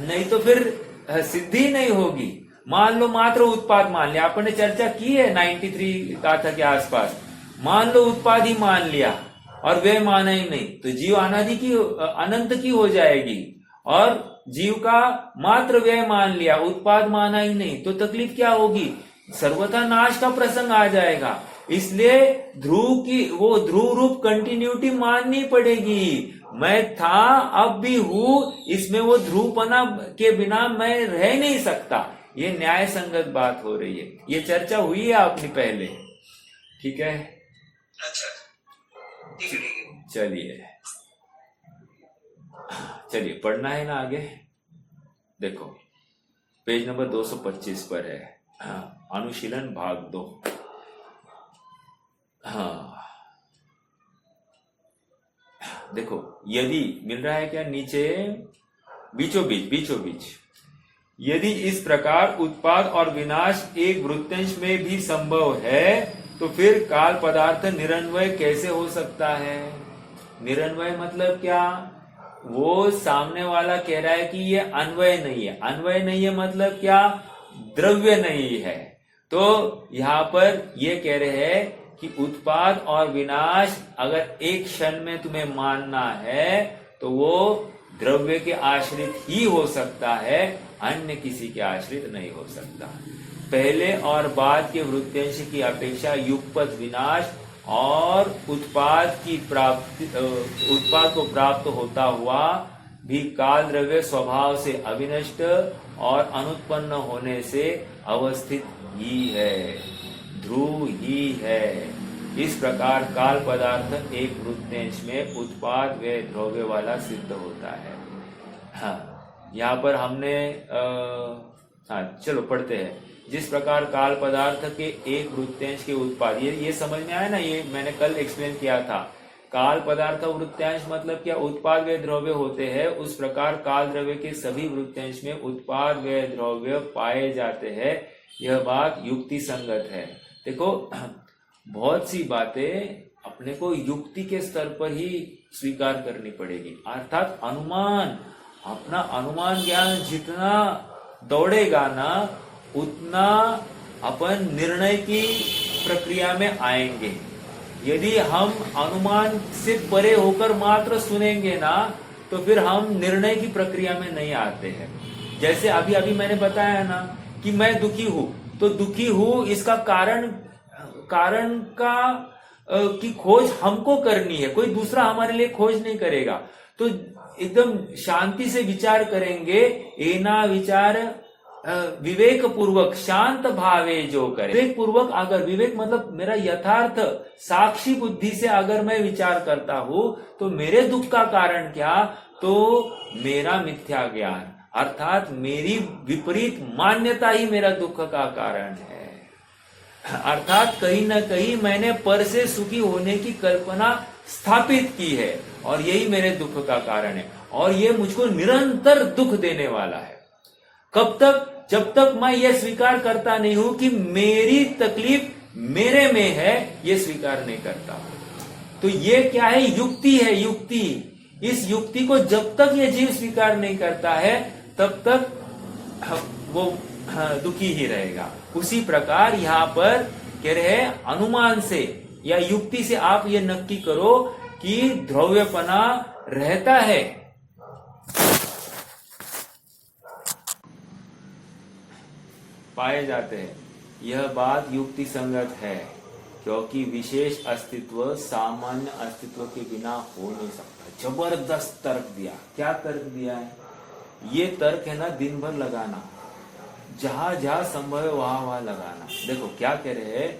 नहीं तो फिर सिद्धि नहीं होगी। मान लो मात्र उत्पाद मान लिया, आपने चर्चा की है 93 गाथा के आसपास। मान लो उत्पाद ही मान लिया और व्यय माना ही नहीं, तो जीव अनादि की अनंत की हो जाएगी। और जीव का मात्र व्यय मान लिया, उत्पाद माना ही नहीं, तो तकलीफ क्या होगी? सर्वथा नाश का प्रसंग आ जाएगा। इसलिए ध्रुव रूप कंटिन्यूटी माननी पड़ेगी। मैं था, अब भी हूं, इसमें वो ध्रुवपना के बिना मैं रह नहीं सकता। ये न्याय संगत बात हो रही है। ये चर्चा हुई है आपने पहले, ठीक है? अच्छा, ठीक है। चलिए पढ़ना है ना आगे। देखो, पेज नंबर 225 पर है। हाँ, अनुशीलन भाग 2। हाँ, देखो, यदि मिल रहा है क्या नीचे? बीचों बीच यदि इस प्रकार उत्पाद और विनाश एक वृत्तांश में भी संभव है, तो फिर काल पदार्थ निरन्वय कैसे हो सकता है? निरन्वय मतलब क्या? वो सामने वाला कह रहा है कि ये अन्वय नहीं है। अन्वय नहीं है मतलब क्या? द्रव्य नहीं है। तो यहां पर ये कह रहे हैं कि उत्पाद और विनाश अगर एक क्षण में तुम्हें मानना है तो वो द्रव्य के आश्रित ही हो सकता है, अन्य किसी के आश्रित नहीं हो सकता। पहले और बाद के वृत्तांश की अपेक्षा युगपत विनाश और उत्पाद को प्राप्त होता हुआ भी काल द्रव्य स्वभाव से अविनष्ट और अनुत्पन्न होने से अवस्थित ही है, ध्रुव ही है। इस प्रकार काल पदार्थ एक वृत्तांश में उत्पाद व द्रव्य वाला सिद्ध होता है। हाँ, यहाँ पर हमने हाँ, चलो पढ़ते हैं। जिस प्रकार काल पदार्थ के एक वृत्तांश के उत्पाद, ये समझ में आया ना? ये मैंने कल एक्सप्लेन किया था। काल पदार्थ वृत्तांश मतलब क्या? उत्पाद व द्रव्य होते हैं। उस प्रकार काल द्रव्य के सभी वृत्तांश में उत्पाद व द्रव्य पाए जाते हैं। यह बात युक्ति संगत है। देखो, बहुत सी बातें अपने को युक्ति के स्तर पर ही स्वीकार करनी पड़ेगी, अर्थात अनुमान। अपना अनुमान ज्ञान जितना दौड़ेगा ना, उतना अपन निर्णय की प्रक्रिया में आएंगे। यदि हम अनुमान से परे होकर मात्र सुनेंगे ना, तो फिर हम निर्णय की प्रक्रिया में नहीं आते हैं। जैसे अभी अभी मैंने बताया ना कि मैं दुखी हूं, तो दुखी हूं इसका कारण का की खोज हमको करनी है, कोई दूसरा हमारे लिए खोज नहीं करेगा। तो एकदम शांति से विचार करेंगे, एना विचार विवेक पूर्वक शांत भावे जो करे। विवेक पूर्वक, अगर विवेक मतलब मेरा यथार्थ साक्षी बुद्धि से अगर मैं विचार करता हूं, तो मेरे दुख का कारण क्या, तो मेरा मिथ्या ज्ञान अर्थात मेरी विपरीत मान्यता ही मेरा दुख का कारण है। अर्थात कहीं ना कहीं मैंने पर से सुखी होने की कल्पना स्थापित की है, और यही मेरे दुख का कारण है, और ये मुझको निरंतर दुख देने वाला है। कब तक? जब तक मैं ये स्वीकार करता नहीं हूं कि मेरी तकलीफ मेरे में है, ये स्वीकार नहीं करता। तो ये क्या है? युक्ति है, युक्ति। इस युक्ति को जब तक ये जीव स्वीकार नहीं करता है, तब तक वो दुखी ही रहेगा। उसी प्रकार यहां पर कह रहे हैं, अनुमान से या युक्ति से आप ये नक्की करो कि द्रव्यपना रहता है। पाए जाते हैं। यह बात युक्ति संगत है, क्योंकि विशेष अस्तित्व सामान्य अस्तित्व के बिना हो नहीं सकता। जबरदस्त तर्क दिया। क्या तर्क दिया है? ये तर्क है ना, दिन भर लगाना, जहां जहां संभव है वहां लगाना। देखो क्या कह रहे हैं,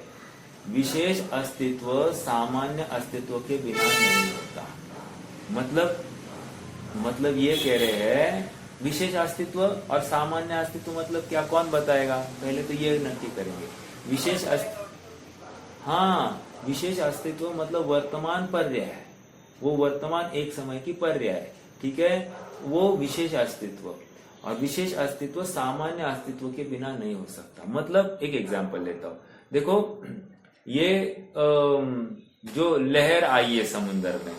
विशेष अस्तित्व सामान्य अस्तित्व के बिना नहीं होता। मतलब ये कह रहे हैं, विशेष अस्तित्व और सामान्य अस्तित्व मतलब क्या, कौन बताएगा? पहले तो ये नक्की करेंगे। विशेष अस्तित्व मतलब वर्तमान पर्याय है, वो वर्तमान एक समय की पर्याय है, ठीक है, वो विशेष अस्तित्व। और विशेष अस्तित्व सामान्य अस्तित्व के बिना नहीं हो सकता। मतलब एक एग्जांपल लेता हूं, देखो ये जो लहर आई है समुद्र में,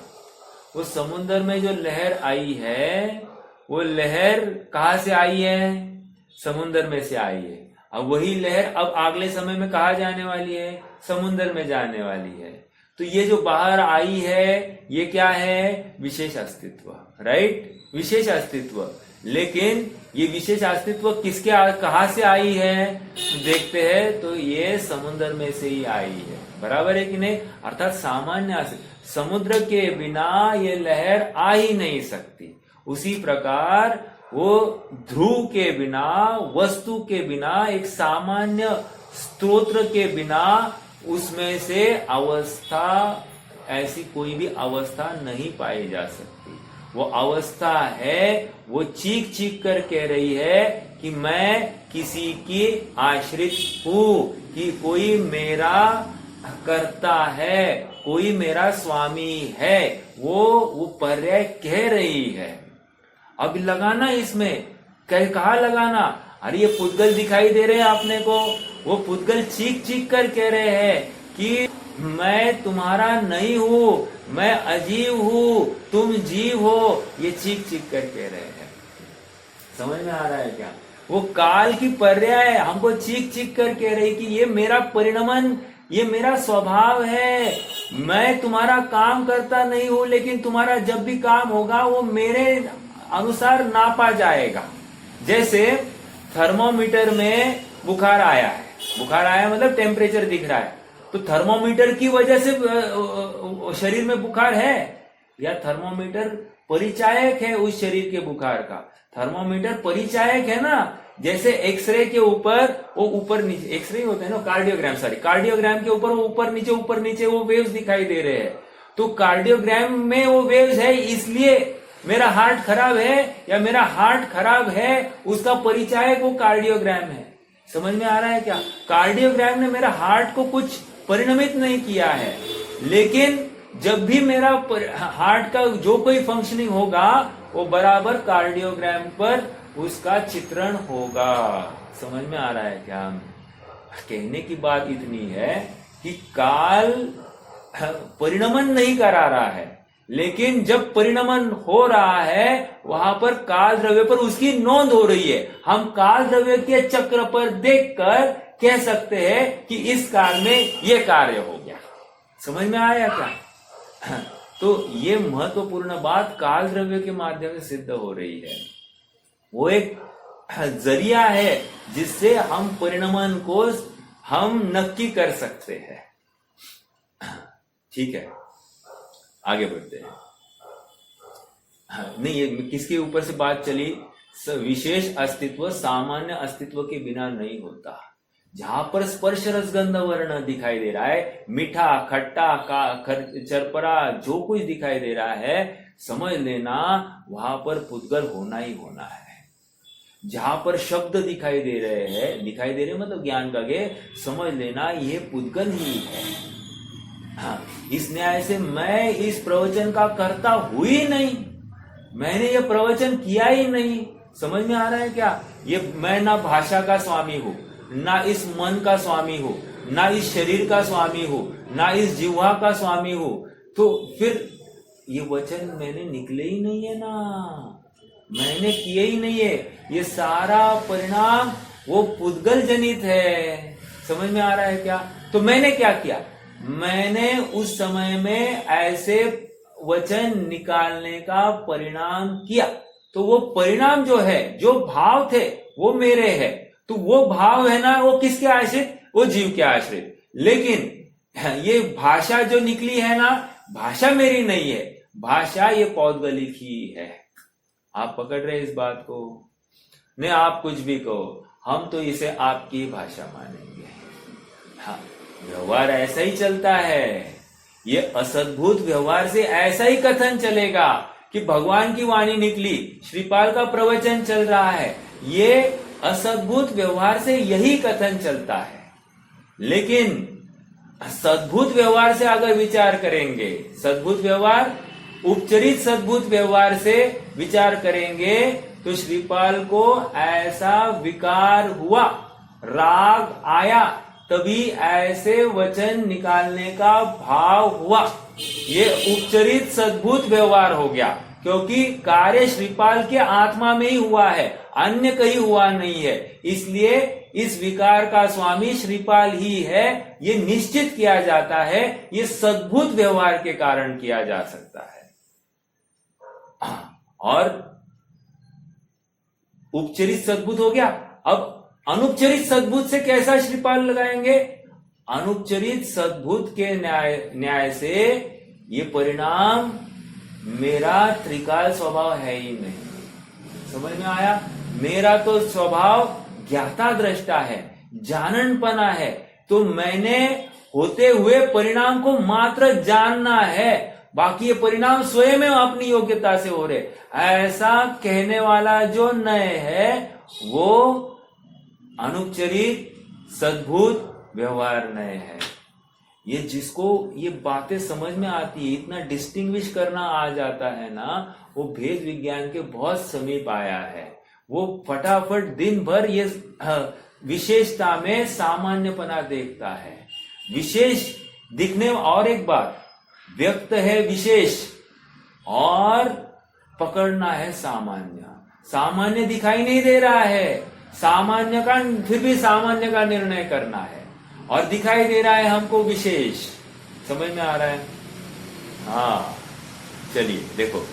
वो समुद्र में जो लहर आई है, वो लहर कहां से आई है? समुद्र में से आई है। अब वही लहर अब अगले समय में कहा जाने वाली है? समुद्र में जाने वाली है। तो ये जो बाहर आई है, ये क्या है? विशेष अस्तित्व, राइट? विशेष अस्तित्व। लेकिन ये विशेष अस्तित्व किसके कहां से आई है? देखते हैं तो ये समुद्र में से ही आई है। बराबर है कि नहीं? अर्थात सामान्य अस्तित्व, समुद्र के बिना ये लहर आ ही नहीं सकती। उसी प्रकार वो ध्रुव के बिना, वस्तु के बिना, एक सामान्य स्तोत्र के बिना उसमें से अवस्था, ऐसी कोई भी अवस्था नहीं पाई जा सकती। वो अवस्था है, वो चीख चीख कर कह रही है कि मैं किसी की आश्रित हूं, कि कोई मेरा कर्ता है, कोई मेरा स्वामी है, वो पर्याय कह रही है। अब लगाना इसमें, कहा लगाना? अरे ये पुद्गल दिखाई दे रहे हैं आपने को, वो पुद्गल चीख चीख कर कह रहे हैं कि मैं तुम्हारा नहीं हूं, मैं अजीव हूं, तुम जीव हो, ये चीख चीख कर कह रहे हैं। समझ में आ रहा है क्या? वो काल की पर्याय हमको चीख चीख कर कह रही कि ये मेरा परिणमन, ये मेरा स्वभाव है, मैं तुम्हारा काम करता नहीं हूं, लेकिन तुम्हारा जब भी काम होगा वो मेरे अनुसार नापा जाएगा। जैसे थर्मोमीटर में बुखार आया है, बुखार आया मतलब टेम्परेचर दिख रहा है, तो थर्मोमीटर की वजह से शरीर में बुखार है, या थर्मोमीटर परिचायक है उस शरीर के बुखार का? थर्मोमीटर परिचायक है ना। जैसे एक्सरे के ऊपर वो ऊपर नीचे, एक्सरे होता है ना, कार्डियोग्राम के ऊपर वो ऊपर नीचे वो वेव्स दिखाई दे रहे हैं। तो कार्डियोग्राम में वो वेव्स है, इसलिए मेरा हार्ट खराब है या मेरा हार्ट खराब है, उसका परिचायक वो कार्डियोग्राम है। समझ में आ रहा है क्या? कार्डियोग्राम ने मेरा हार्ट को कुछ परिणमित नहीं किया है, लेकिन जब भी मेरा हार्ट का जो कोई फंक्शनिंग होगा, वो बराबर कार्डियोग्राम पर उसका चित्रण होगा। समझ में आ रहा है क्या? कहने की बात इतनी है कि काल परिणमन नहीं करा रहा है, लेकिन जब परिणमन हो रहा है वहां पर काल द्रव्य पर उसकी नोंद हो रही है। हम काल द्रव्य के चक्र पर देखकर कह सकते हैं कि इस काल में यह कार्य हो गया। समझ में आया क्या? तो ये महत्वपूर्ण बात काल द्रव्य के माध्यम से सिद्ध हो रही है। वो एक जरिया है जिससे हम परिणमन को हम नक्की कर सकते हैं। ठीक है, आगे बढ़ते हैं। नहीं, ये किसके ऊपर से बात चली? विशेष अस्तित्व सामान्य अस्तित्व के बिना नहीं होता। जहां पर स्पर्श रसगंध वर्ण दिखाई दे रहा है, मीठा खट्टा चरपरा जो कुछ दिखाई दे रहा है, समझ लेना वहां पर पुद्गल होना ही होना है। जहां पर शब्द दिखाई दे रहे मतलब ज्ञान का गे, समझ लेना ये पुद्गल ही है। हाँ, इस न्याय से मैं इस प्रवचन का कर्ता हुई नहीं, मैंने ये प्रवचन किया ही नहीं। समझ में आ रहा है क्या? ये मैं ना भाषा का स्वामी हूं, ना इस मन का स्वामी हूं, ना इस शरीर का स्वामी हूं, ना इस जिह्वा का स्वामी हूं। तो फिर ये वचन मैंने निकले ही नहीं है ना, मैंने किए ही नहीं है। ये सारा परिणाम वो पुद्गल जनित है। समझ में आ रहा है क्या? तो मैंने क्या किया? मैंने उस समय में ऐसे वचन निकालने का परिणाम किया। तो वो परिणाम जो है, जो भाव थे वो मेरे है। तो वो भाव है ना, वो किसके आश्रित? वो जीव के आश्रित। लेकिन ये भाषा जो निकली है ना, भाषा मेरी नहीं है, भाषा ये पौद्गलिक ही है। आप पकड़ रहे इस बात को? नहीं, आप कुछ भी कहो, हम तो इसे आपकी भाषा मानेंगे। हाँ, व्यवहार ऐसा ही चलता है। ये असद्भुत व्यवहार से ऐसा ही कथन चलेगा कि भगवान की वाणी निकली, श्रीपाल का प्रवचन चल रहा है, ये असद्भुत व्यवहार से यही कथन चलता है। लेकिन सद्भुत व्यवहार से अगर विचार करेंगे, सद्भुत व्यवहार, उपचरित सद्भुत व्यवहार से विचार करेंगे, तो श्रीपाल को ऐसा विकार हुआ, राग आया, तभी ऐसे वचन निकालने का भाव हुआ। ये उपचरित सद्भुत व्यवहार हो गया, क्योंकि कार्य श्रीपाल के आत्मा में ही हुआ है, अन्य कहीं हुआ नहीं है। इसलिए इस विकार का स्वामी श्रीपाल ही है, ये निश्चित किया जाता है। ये सद्भुत व्यवहार के कारण किया जा सकता है। और उपचरित सद्भुत हो गया। अब अनुपचरित सद्भुत से कैसा श्रीपाल लगाएंगे? अनुपचरित सद्भुत के न्याय से ये परिणाम मेरा त्रिकाल स्वभाव है ही नहीं। समझ में आया? मेरा तो स्वभाव ज्ञाता दृष्टा है, जाननपना है। तो मैंने होते हुए परिणाम को मात्र जानना है, बाकी ये परिणाम स्वयं में अपनी योग्यता से हो रहे। ऐसा कहने वाला जो नए है वो अनुपचरित सद्भुत व्यवहार नए है। ये जिसको ये बातें समझ में आती है, इतना डिस्टिंग्विश करना आ जाता है ना, वो भेद विज्ञान के बहुत समीप आया है। वो फटाफट दिन भर ये विशेषता में सामान्यपना देखता है। विशेष दिखने, और एक बात, व्यक्त है विशेष और पकड़ना है सामान्य। सामान्य दिखाई नहीं दे रहा है, सामान्य का फिर भी सामान्य का निर्णय करना है, और दिखाई दे रहा है हमको विशेष। समझ में आ रहा है? हाँ, चलिए देखो,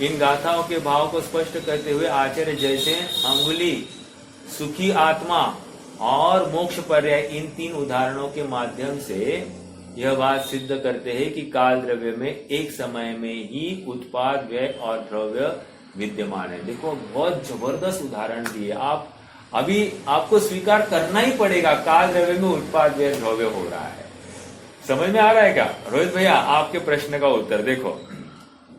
इन गाथाओं के भाव को स्पष्ट करते हुए आचार्य जैसे अंगुली, सुखी आत्मा और मोक्ष पर्याय, इन तीन उदाहरणों के माध्यम से यह बात सिद्ध करते हैं कि काल द्रव्य में एक समय में ही उत्पाद, व्यय और द्रव्य विद्यमान है। देखो, बहुत जबरदस्त उदाहरण दिए। आप अभी आपको स्वीकार करना ही पड़ेगा, काल द्रव्य में उत्पाद, व्यय, द्रव्य हो रहा है। समझ में आ रहा है क्या? रोहित भैया, आपके प्रश्न का उत्तर देखो।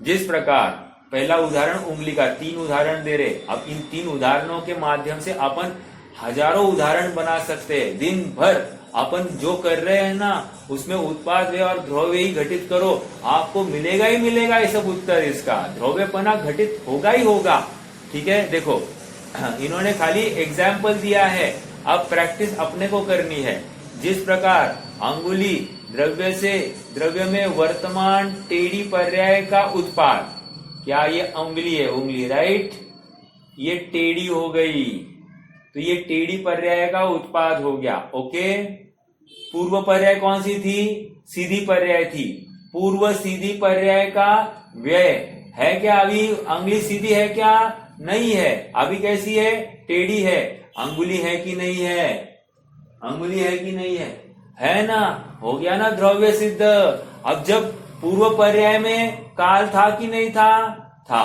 जिस प्रकार पहला उदाहरण उंगली का, 3 उदाहरण दे रहे। अब इन 3 उदाहरणों के माध्यम से अपन हजारों उदाहरण बना सकते हैं। दिन भर अपन जो कर रहे हैं ना, उसमें उत्पाद, व्यय और द्रव्य ही घटित करो, आपको मिलेगा ही मिलेगा ये सब उत्तर। इसका द्रव्यपना घटित होगा ही होगा। ठीक है, देखो, इन्होंने खाली एग्जाम्पल दिया है, अब प्रैक्टिस अपने को करनी है। जिस प्रकार अंगुली द्रव्य से, द्रव्य में वर्तमान टेढ़ी पर्याय का उत्पाद, क्या ये अंगुली है? उंगली, राइट? ये टेढ़ी हो गई, तो ये टेढ़ी पर्याय का उत्पाद हो गया। ओके, पूर्व पर्याय कौन सी थी? सीधी पर्याय थी, पूर्व सीधी पर्याय का व्यय है क्या? अभी अंगुली सीधी है क्या? नहीं है। अभी कैसी है? टेढ़ी है। अंगुली है कि नहीं है? अंगुली है कि नहीं है? है ना? हो गया ना द्रव्य सिद्ध। अब जब पूर्व पर्याय में काल था कि नहीं था? था।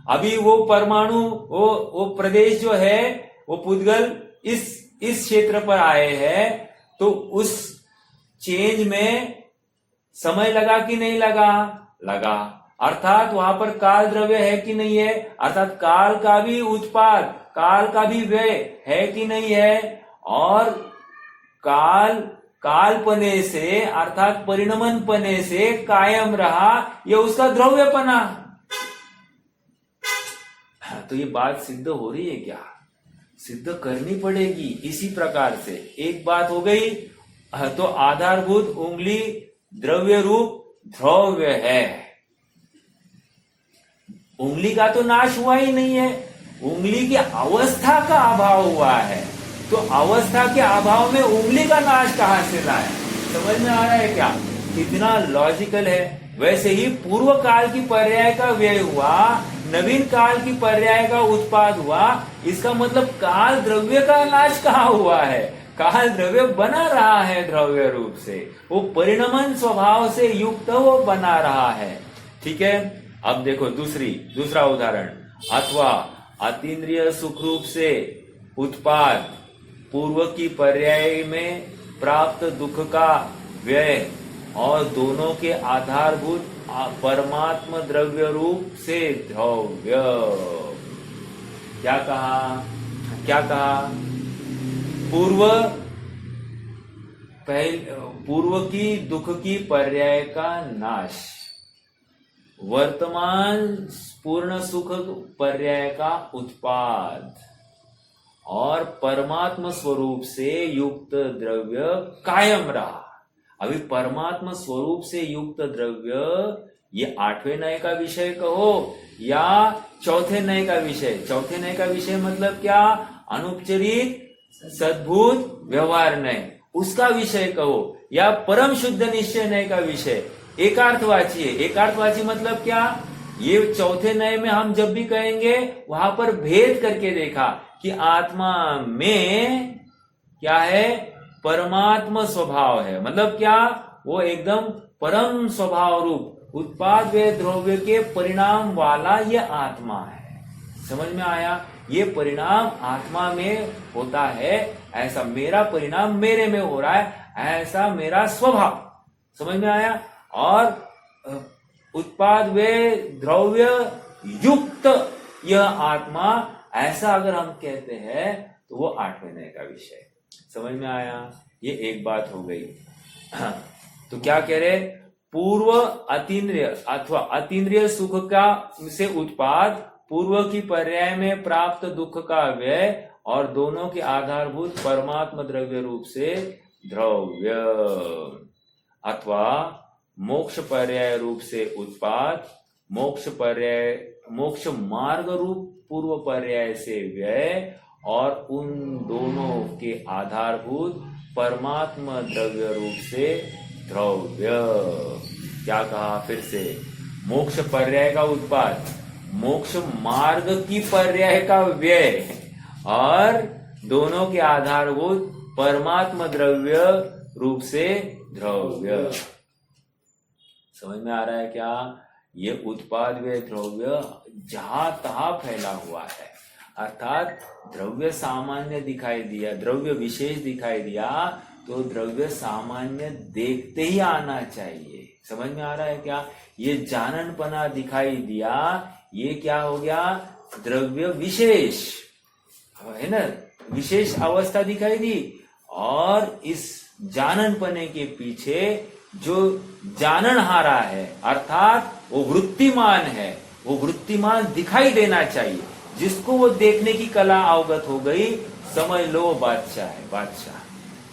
अभी वो परमाणु, वो प्रदेश जो है, वो पुद्गल इस क्षेत्र पर आए हैं, तो उस चेंज में समय लगा कि नहीं लगा? लगा। अर्थात वहां पर काल द्रव्य है कि नहीं है? अर्थात काल का भी उत्पाद, काल का भी व्यय है कि नहीं है? और कालपने से अर्थात परिणमन पने से कायम रहा, ये उसका द्रव्यपना। तो ये बात सिद्ध हो रही है क्या? सिद्ध करनी पड़ेगी। इसी प्रकार से एक बात हो गई, तो आधारभूत उंगली द्रव्य रूप द्रव्य है। उंगली का तो नाश हुआ ही नहीं है, उंगली की अवस्था का अभाव हुआ है। तो अवस्था के अभाव में उंगली का नाश कहां से लाए? समझ में आ रहा है क्या? कितना लॉजिकल है। वैसे ही पूर्व काल की पर्याय का व्यय हुआ, नवीन काल की पर्याय का उत्पाद हुआ। इसका मतलब काल द्रव्य का नाश कहाँ हुआ है? काल द्रव्य बना रहा है द्रव्य रूप से, वो परिणमन स्वभाव से युक्त वो बना रहा है। ठीक है। अब देखो दूसरा उदाहरण, अथवा अतीन्द्रिय सुख रूप से उत्पाद पूर्व की पर्याय में प्राप्त दुख का व्यय और दोनों के आधारभूत परमात्म द्रव्य रूप से द्रव्य। क्या कहा? पूर्व की दुख की पर्याय का नाश, वर्तमान पूर्ण सुख पर्याय का उत्पाद और परमात्म स्वरूप से युक्त द्रव्य कायम रहा। अभी परमात्म स्वरूप से युक्त द्रव्य, ये 8वें नय का विषय कहो या चौथे नय का विषय। चौथे नय का विषय मतलब क्या? अनुपचरित सद्भूत व्यवहार नय, उसका विषय कहो, या परम शुद्ध निश्चय नय का विषय। एकार्थवाची है। एकार्थवाची मतलब क्या? ये चौथे नय में हम जब भी कहेंगे वहां पर भेद करके देखा कि आत्मा में क्या है? परमात्म स्वभाव है। मतलब क्या? वो एकदम परम स्वभाव रूप उत्पाद व द्रव्य के परिणाम वाला ये आत्मा है। समझ में आया? ये परिणाम आत्मा में होता है। ऐसा मेरा परिणाम मेरे में हो रहा है, ऐसा मेरा स्वभाव। समझ में आया? और उत्पाद व द्रव्य युक्त यह आत्मा, ऐसा अगर हम कहते हैं तो वो 8वें नय का विषय। समझ में आया? ये एक बात हो गई। तो क्या कह रहे? पूर्व अतीन्द्रिय अथवा अतीन्द्रिय सुख का से उत्पाद पूर्व की पर्याय में प्राप्त दुख का व्यय और दोनों के आधारभूत परमात्म द्रव्य रूप से द्रव्य, अथवा मोक्ष पर्याय रूप से उत्पाद मोक्ष मार्ग रूप पूर्व पर्याय से व्यय और उन दोनों के आधारभूत परमात्म द्रव्य रूप से द्रव्य। क्या कहा फिर से? मोक्ष पर्याय का उत्पाद, मोक्ष मार्ग की पर्याय का व्यय और दोनों के आधारभूत परमात्म द्रव्य रूप से द्रव्य। समझ में आ रहा है क्या? ये उत्पाद व द्रव्य जहां तहां फैला हुआ है। अर्थात द्रव्य सामान्य दिखाई दिया, द्रव्य विशेष दिखाई दिया, तो द्रव्य सामान्य देखते ही आना चाहिए। समझ में आ रहा है क्या? ये जाननपना दिखाई दिया, ये क्या हो गया? द्रव्य विशेष है ना, विशेष अवस्था दिखाई दी। और इस जाननपने के पीछे जो जाननहारा है, अर्थात वो वृत्तिमान है, वो वृत्तिमान दिखाई देना चाहिए। जिसको वो देखने की कला अवगत हो गई, समझ लो बादशाह है, बादशाह।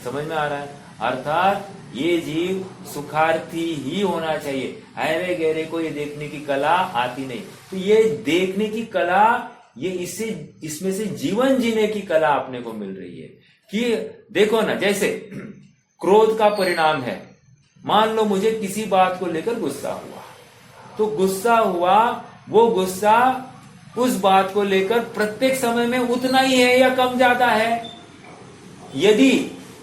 समझ में आ रहा है? अर्थात ये जीव सुखार्थी ही होना चाहिए। ऐरे गहरे को ये देखने की कला आती नहीं। तो ये देखने की कला, ये इसमें से जीवन जीने की कला अपने को मिल रही है। कि देखो ना, जैसे क्रोध का परिणाम है, मान लो मुझे किसी बात को लेकर गुस्सा हुआ, तो गुस्सा हुआ, वो गुस्सा उस बात को लेकर प्रत्येक समय में उतना ही है या कम ज्यादा है? यदि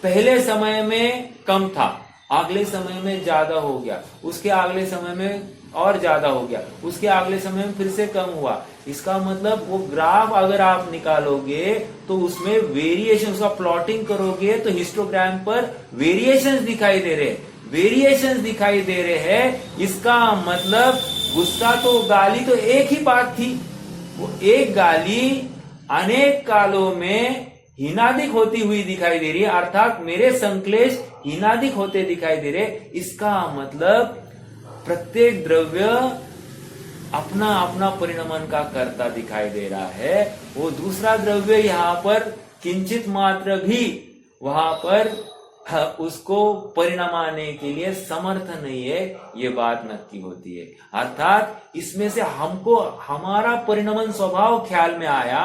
पहले समय में कम था, अगले समय में ज्यादा हो गया, उसके अगले समय में और ज्यादा हो गया, उसके अगले समय में फिर से कम हुआ, इसका मतलब वो ग्राफ अगर आप निकालोगे तो उसमें वेरिएशन, उसका प्लॉटिंग करोगे तो हिस्टोग्राम पर वेरिएशंस दिखाई दे रहे हैं, वेरिएशंस दिखाई दे रहे हैं। इसका मतलब गुस्सा तो, गाली तो एक ही बात थी, वो एक गाली अनेक कालों में हीनादिक होती हुई दिखाई दे रही है, अर्थात मेरे संक्लेश हीनादिक होते दिखाई दे रहे। इसका मतलब प्रत्येक द्रव्य अपना अपना परिणमन का कर्ता दिखाई दे रहा है। वो दूसरा द्रव्य यहां पर किंचित मात्र भी वहां पर उसको परिणमाने के लिए समर्थ नहीं है, ये बात नक्की होती है। अर्थात इसमें से हमको हमारा परिणमन स्वभाव ख्याल में आया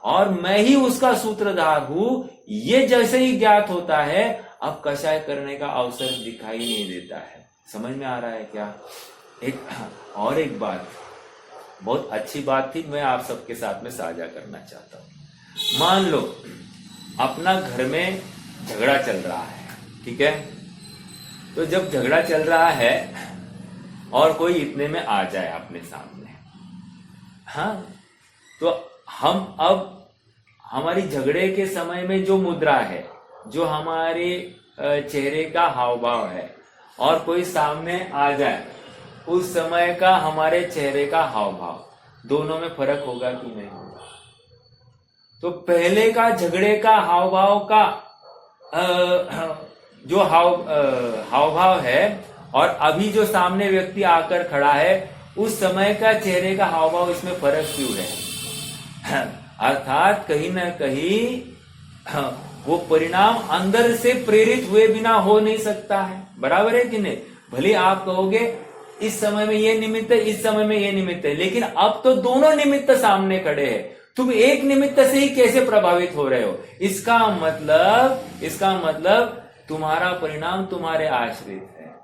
और मैं ही उसका सूत्रधार हूं, ये जैसे ही ज्ञात होता है, अब कषाय करने का अवसर दिखाई नहीं देता है। समझ में आ रहा है क्या? एक बात, बहुत अच्छी बात थी, मैं आप सबके साथ में साझा करना चाहता हूं। मान लो अपना घर में झगड़ा चल रहा है, ठीक है? तो जब झगड़ा चल रहा है और कोई इतने में आ जाए अपने सामने, हाँ, तो हम अब हमारी झगड़े के समय में जो मुद्रा है, जो हमारे चेहरे का हाव भाव है, और कोई सामने आ जाए, उस समय का हमारे चेहरे का हाव भाव, दोनों में फर्क होगा कि नहीं होगा? तो पहले का झगड़े का हाव भाव का जो हाव भाव है, और अभी जो सामने व्यक्ति आकर खड़ा है, उस समय का चेहरे का हाव भाव, इसमें फर्क क्यों है? अर्थात कहीं ना कहीं वो परिणाम अंदर से प्रेरित हुए बिना हो नहीं सकता है। बराबर है कि नहीं? भले आप कहोगे इस समय में ये निमित्त है, इस समय में ये निमित्त है, लेकिन अब तो दोनों निमित्त सामने खड़े हैं, तुम एक निमित्त से ही कैसे प्रभावित हो रहे हो? इसका मतलब तुम्हारा परिणाम तुम्हारे आश्रित है।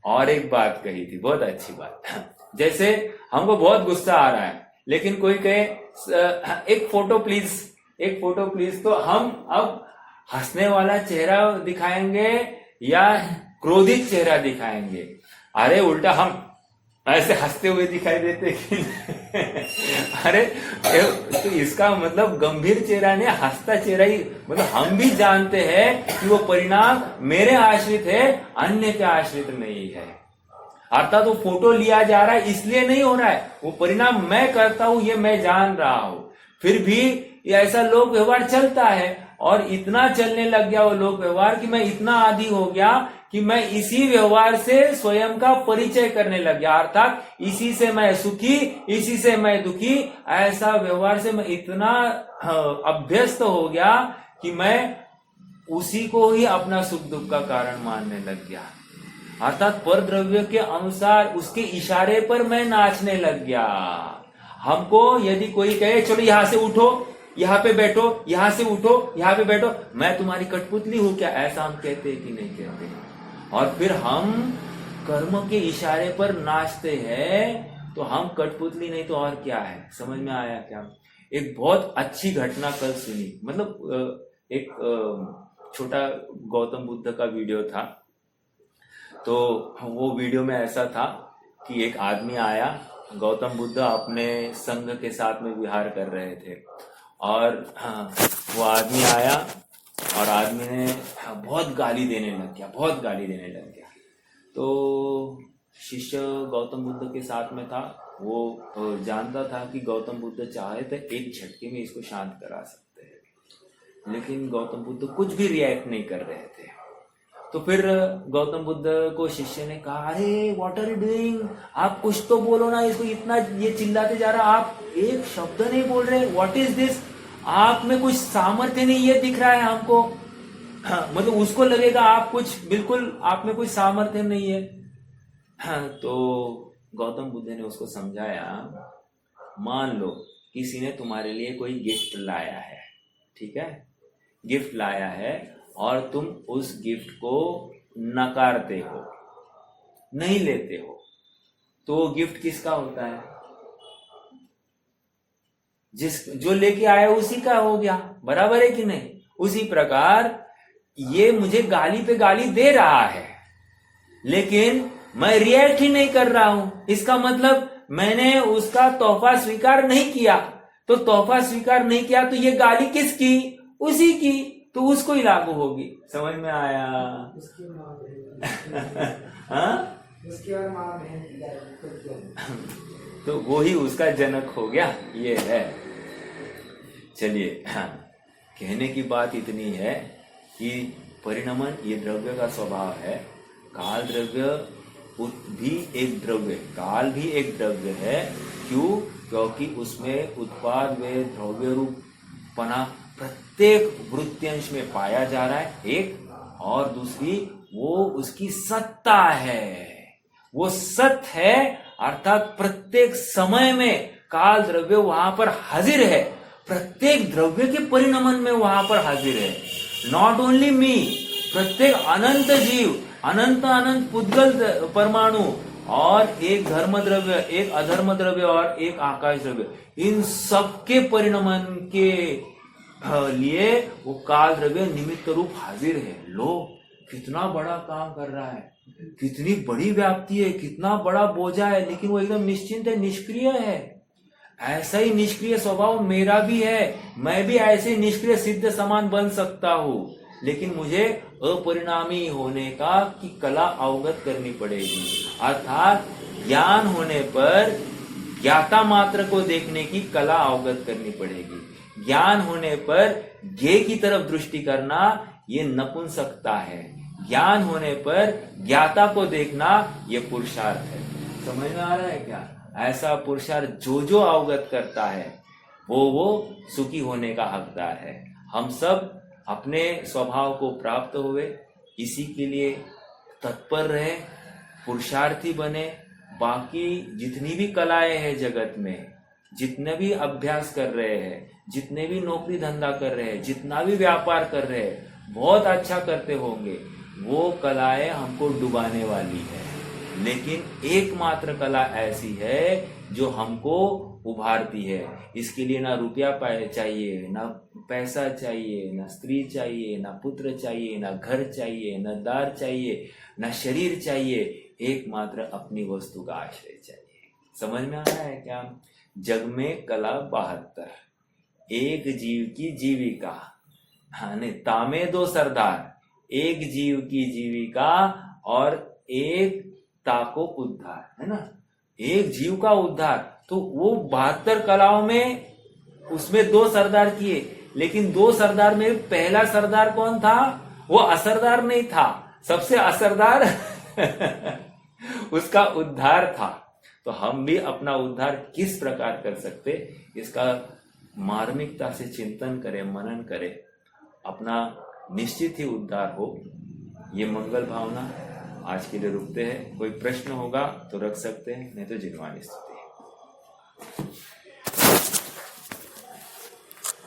और एक बात कही थी, बहुत अच्छी बात, जैसे हमको बहुत गुस्सा आ रहा है, लेकिन कोई कहे एक फोटो प्लीज, तो हम अब हंसने वाला चेहरा दिखाएंगे या क्रोधित चेहरा दिखाएंगे? अरे उल्टा हम ऐसे हंसते हुए दिखाई देते कि अरे तो इसका मतलब गंभीर चेहरा नहीं, हंसता चेहरा ही, मतलब हम भी जानते हैं कि वो परिणाम मेरे आश्रित है, अन्य के आश्रित नहीं है। अर्थात वो फोटो लिया जा रहा है इसलिए नहीं हो रहा है, वो परिणाम मैं करता हूं, ये मैं जान रहा हूं, फिर भी ऐसा लोक व्यवहार चलता है, और इतना चलने लग गया वो लोक व्यवहार कि मैं इतना आदी हो गया कि मैं इसी व्यवहार से स्वयं का परिचय करने लग गया। अर्थात इसी से मैं सुखी, इसी से मैं दुखी, ऐसा व्यवहार से मैं इतना अभ्यस्त हो गया कि मैं उसी को ही अपना सुख दुख का कारण मानने लग गया। अर्थात पर द्रव्य के अनुसार उसके इशारे पर मैं नाचने लग गया। हमको यदि कोई कहे चलो यहां से उठो, यहां पे बैठो, यहां से उठो, यहां पे बैठो, मैं तुम्हारी कठपुतली हूं क्या? ऐसा हम कहते हैं कि नहीं कहते? और फिर हम कर्म के इशारे पर नाचते हैं, तो हम कठपुतली नहीं तो और क्या है? समझ में आया क्या? एक बहुत अच्छी घटना कल सुनी, मतलब एक छोटा गौतम बुद्ध का वीडियो था। तो वो वीडियो में ऐसा था कि एक आदमी आया, गौतम बुद्ध अपने संघ के साथ में विहार कर रहे थे, और वो आदमी आया और आदमी ने बहुत गाली देने लग गया। तो शिष्य गौतम बुद्ध के साथ में था, वो जानता था कि गौतम बुद्ध चाहे तो एक झटके में इसको शांत करा सकते हैं, लेकिन गौतम बुद्ध कुछ भी रिएक्ट नहीं कर रहे थे। तो फिर गौतम बुद्ध को शिष्य ने कहा, अरे व्हाट आर यू डूइंग, आप कुछ तो बोलो ना, इसको इतना ये चिल्लाते जा रहा, आप एक शब्द नहीं बोल रहे, व्हाट इज दिस, आप में कुछ सामर्थ्य नहीं ये दिख रहा है हमको। मतलब उसको लगेगा आप कुछ बिल्कुल, आप में कुछ सामर्थ्य नहीं है। तो गौतम बुद्ध ने उसको समझाया, मान लो किसी ने तुम्हारे लिए कोई गिफ्ट लाया है, ठीक है, गिफ्ट लाया है, और तुम उस गिफ्ट को नकारते हो, नहीं लेते हो, तो वो गिफ्ट किसका होता है? जो लेके आया उसी का हो गया, बराबर है कि नहीं? उसी प्रकार ये मुझे गाली पे गाली दे रहा है, लेकिन मैं रिएक्ट ही नहीं कर रहा हूं, इसका मतलब मैंने उसका तोहफा स्वीकार नहीं किया। तो तोहफा स्वीकार नहीं किया तो ये गाली किसकी? उसी की, तो उसको ही लागू होगी। समझ में आया? हाँ, तो वो ही उसका जनक हो गया, ये है। चलिए, हाँ, कहने की बात इतनी है कि परिणमन ये द्रव्य का स्वभाव है। काल द्रव्य भी एक द्रव्य, काल भी एक द्रव्य है। क्यों? क्योंकि उसमें उत्पाद व द्रव्य रूपना प्रत्येक वृत्यांश में पाया जा रहा है, एक। और दूसरी, वो उसकी सत्ता है, वो सत्य है, अर्थात प्रत्येक समय में काल द्रव्य वहां पर हाजिर है, प्रत्येक द्रव्य के परिणमन में वहां पर हाजिर है। नॉट ओनली मी, प्रत्येक अनंत जीव, अनंत अनंत पुद्गल परमाणु, और एक धर्म द्रव्य, एक अधर्म द्रव्य और एक आकाश द्रव्य, इन सबके परिणमन के लिए वो काल द्रव्य निमित्त रूप हाजिर है। लो, कितना बड़ा काम कर रहा है, कितनी बड़ी व्याप्ति है, कितना बड़ा बोझा है, लेकिन वो एकदम निश्चिंत है, निष्क्रिय है। ऐसा ही निष्क्रिय स्वभाव मेरा भी है, मैं भी ऐसे निष्क्रिय सिद्ध समान बन सकता हूं, लेकिन मुझे अपरिणामी होने का की कला अवगत करनी पड़ेगी। अर्थात ज्ञान होने पर ज्ञाता मात्र को देखने की कला अवगत करनी पड़ेगी। ज्ञान होने पर ज्ञेय की तरफ दृष्टि करना ये नपुंसकता है, ज्ञान होने पर ज्ञाता को देखना ये पुरुषार्थ है। समझ में आ रहा है क्या? ऐसा पुरुषार्थ जो अवगत करता है वो सुखी होने का हकदार है। हम सब अपने स्वभाव को प्राप्त हुए, इसी के लिए तत्पर रहे, पुरुषार्थी बने। बाकी जितनी भी कलाएं हैं जगत में, जितने भी अभ्यास कर रहे हैं, जितने भी नौकरी धंधा कर रहे हैं, जितना भी व्यापार कर रहे हैं, बहुत अच्छा करते होंगे, वो कलाएं हमको डुबाने वाली है। लेकिन एकमात्र कला ऐसी है जो हमको उभारती है। इसके लिए ना रुपया चाहिए, ना पैसा चाहिए, ना स्त्री चाहिए, ना पुत्र चाहिए, ना घर चाहिए, ना दार चाहिए, ना शरीर चाहिए, एकमात्र अपनी वस्तु का आश्रय चाहिए। समझ में आ रहा है क्या? जग में कला 72, एक जीव की जीविका, हाँ नहीं, तामे 2 सरदार, एक जीव की जीविका और एक ताको उद्धार, है ना, एक जीव का उद्धार। तो वो 72 कलाओं में उसमें 2 सरदार किए, लेकिन 2 सरदार में पहला सरदार कौन था? वो असरदार नहीं था, सबसे असरदार उसका उद्धार था। तो हम भी अपना उद्धार किस प्रकार कर सकते, इसका मार्मिकता से चिंतन करें, मनन करें, अपना निश्चित ही उद्धार हो। ये मंगल भावना आज के लिए रुकते हैं। कोई प्रश्न होगा तो रख सकते हैं, नहीं तो जिनवानी स्तुति।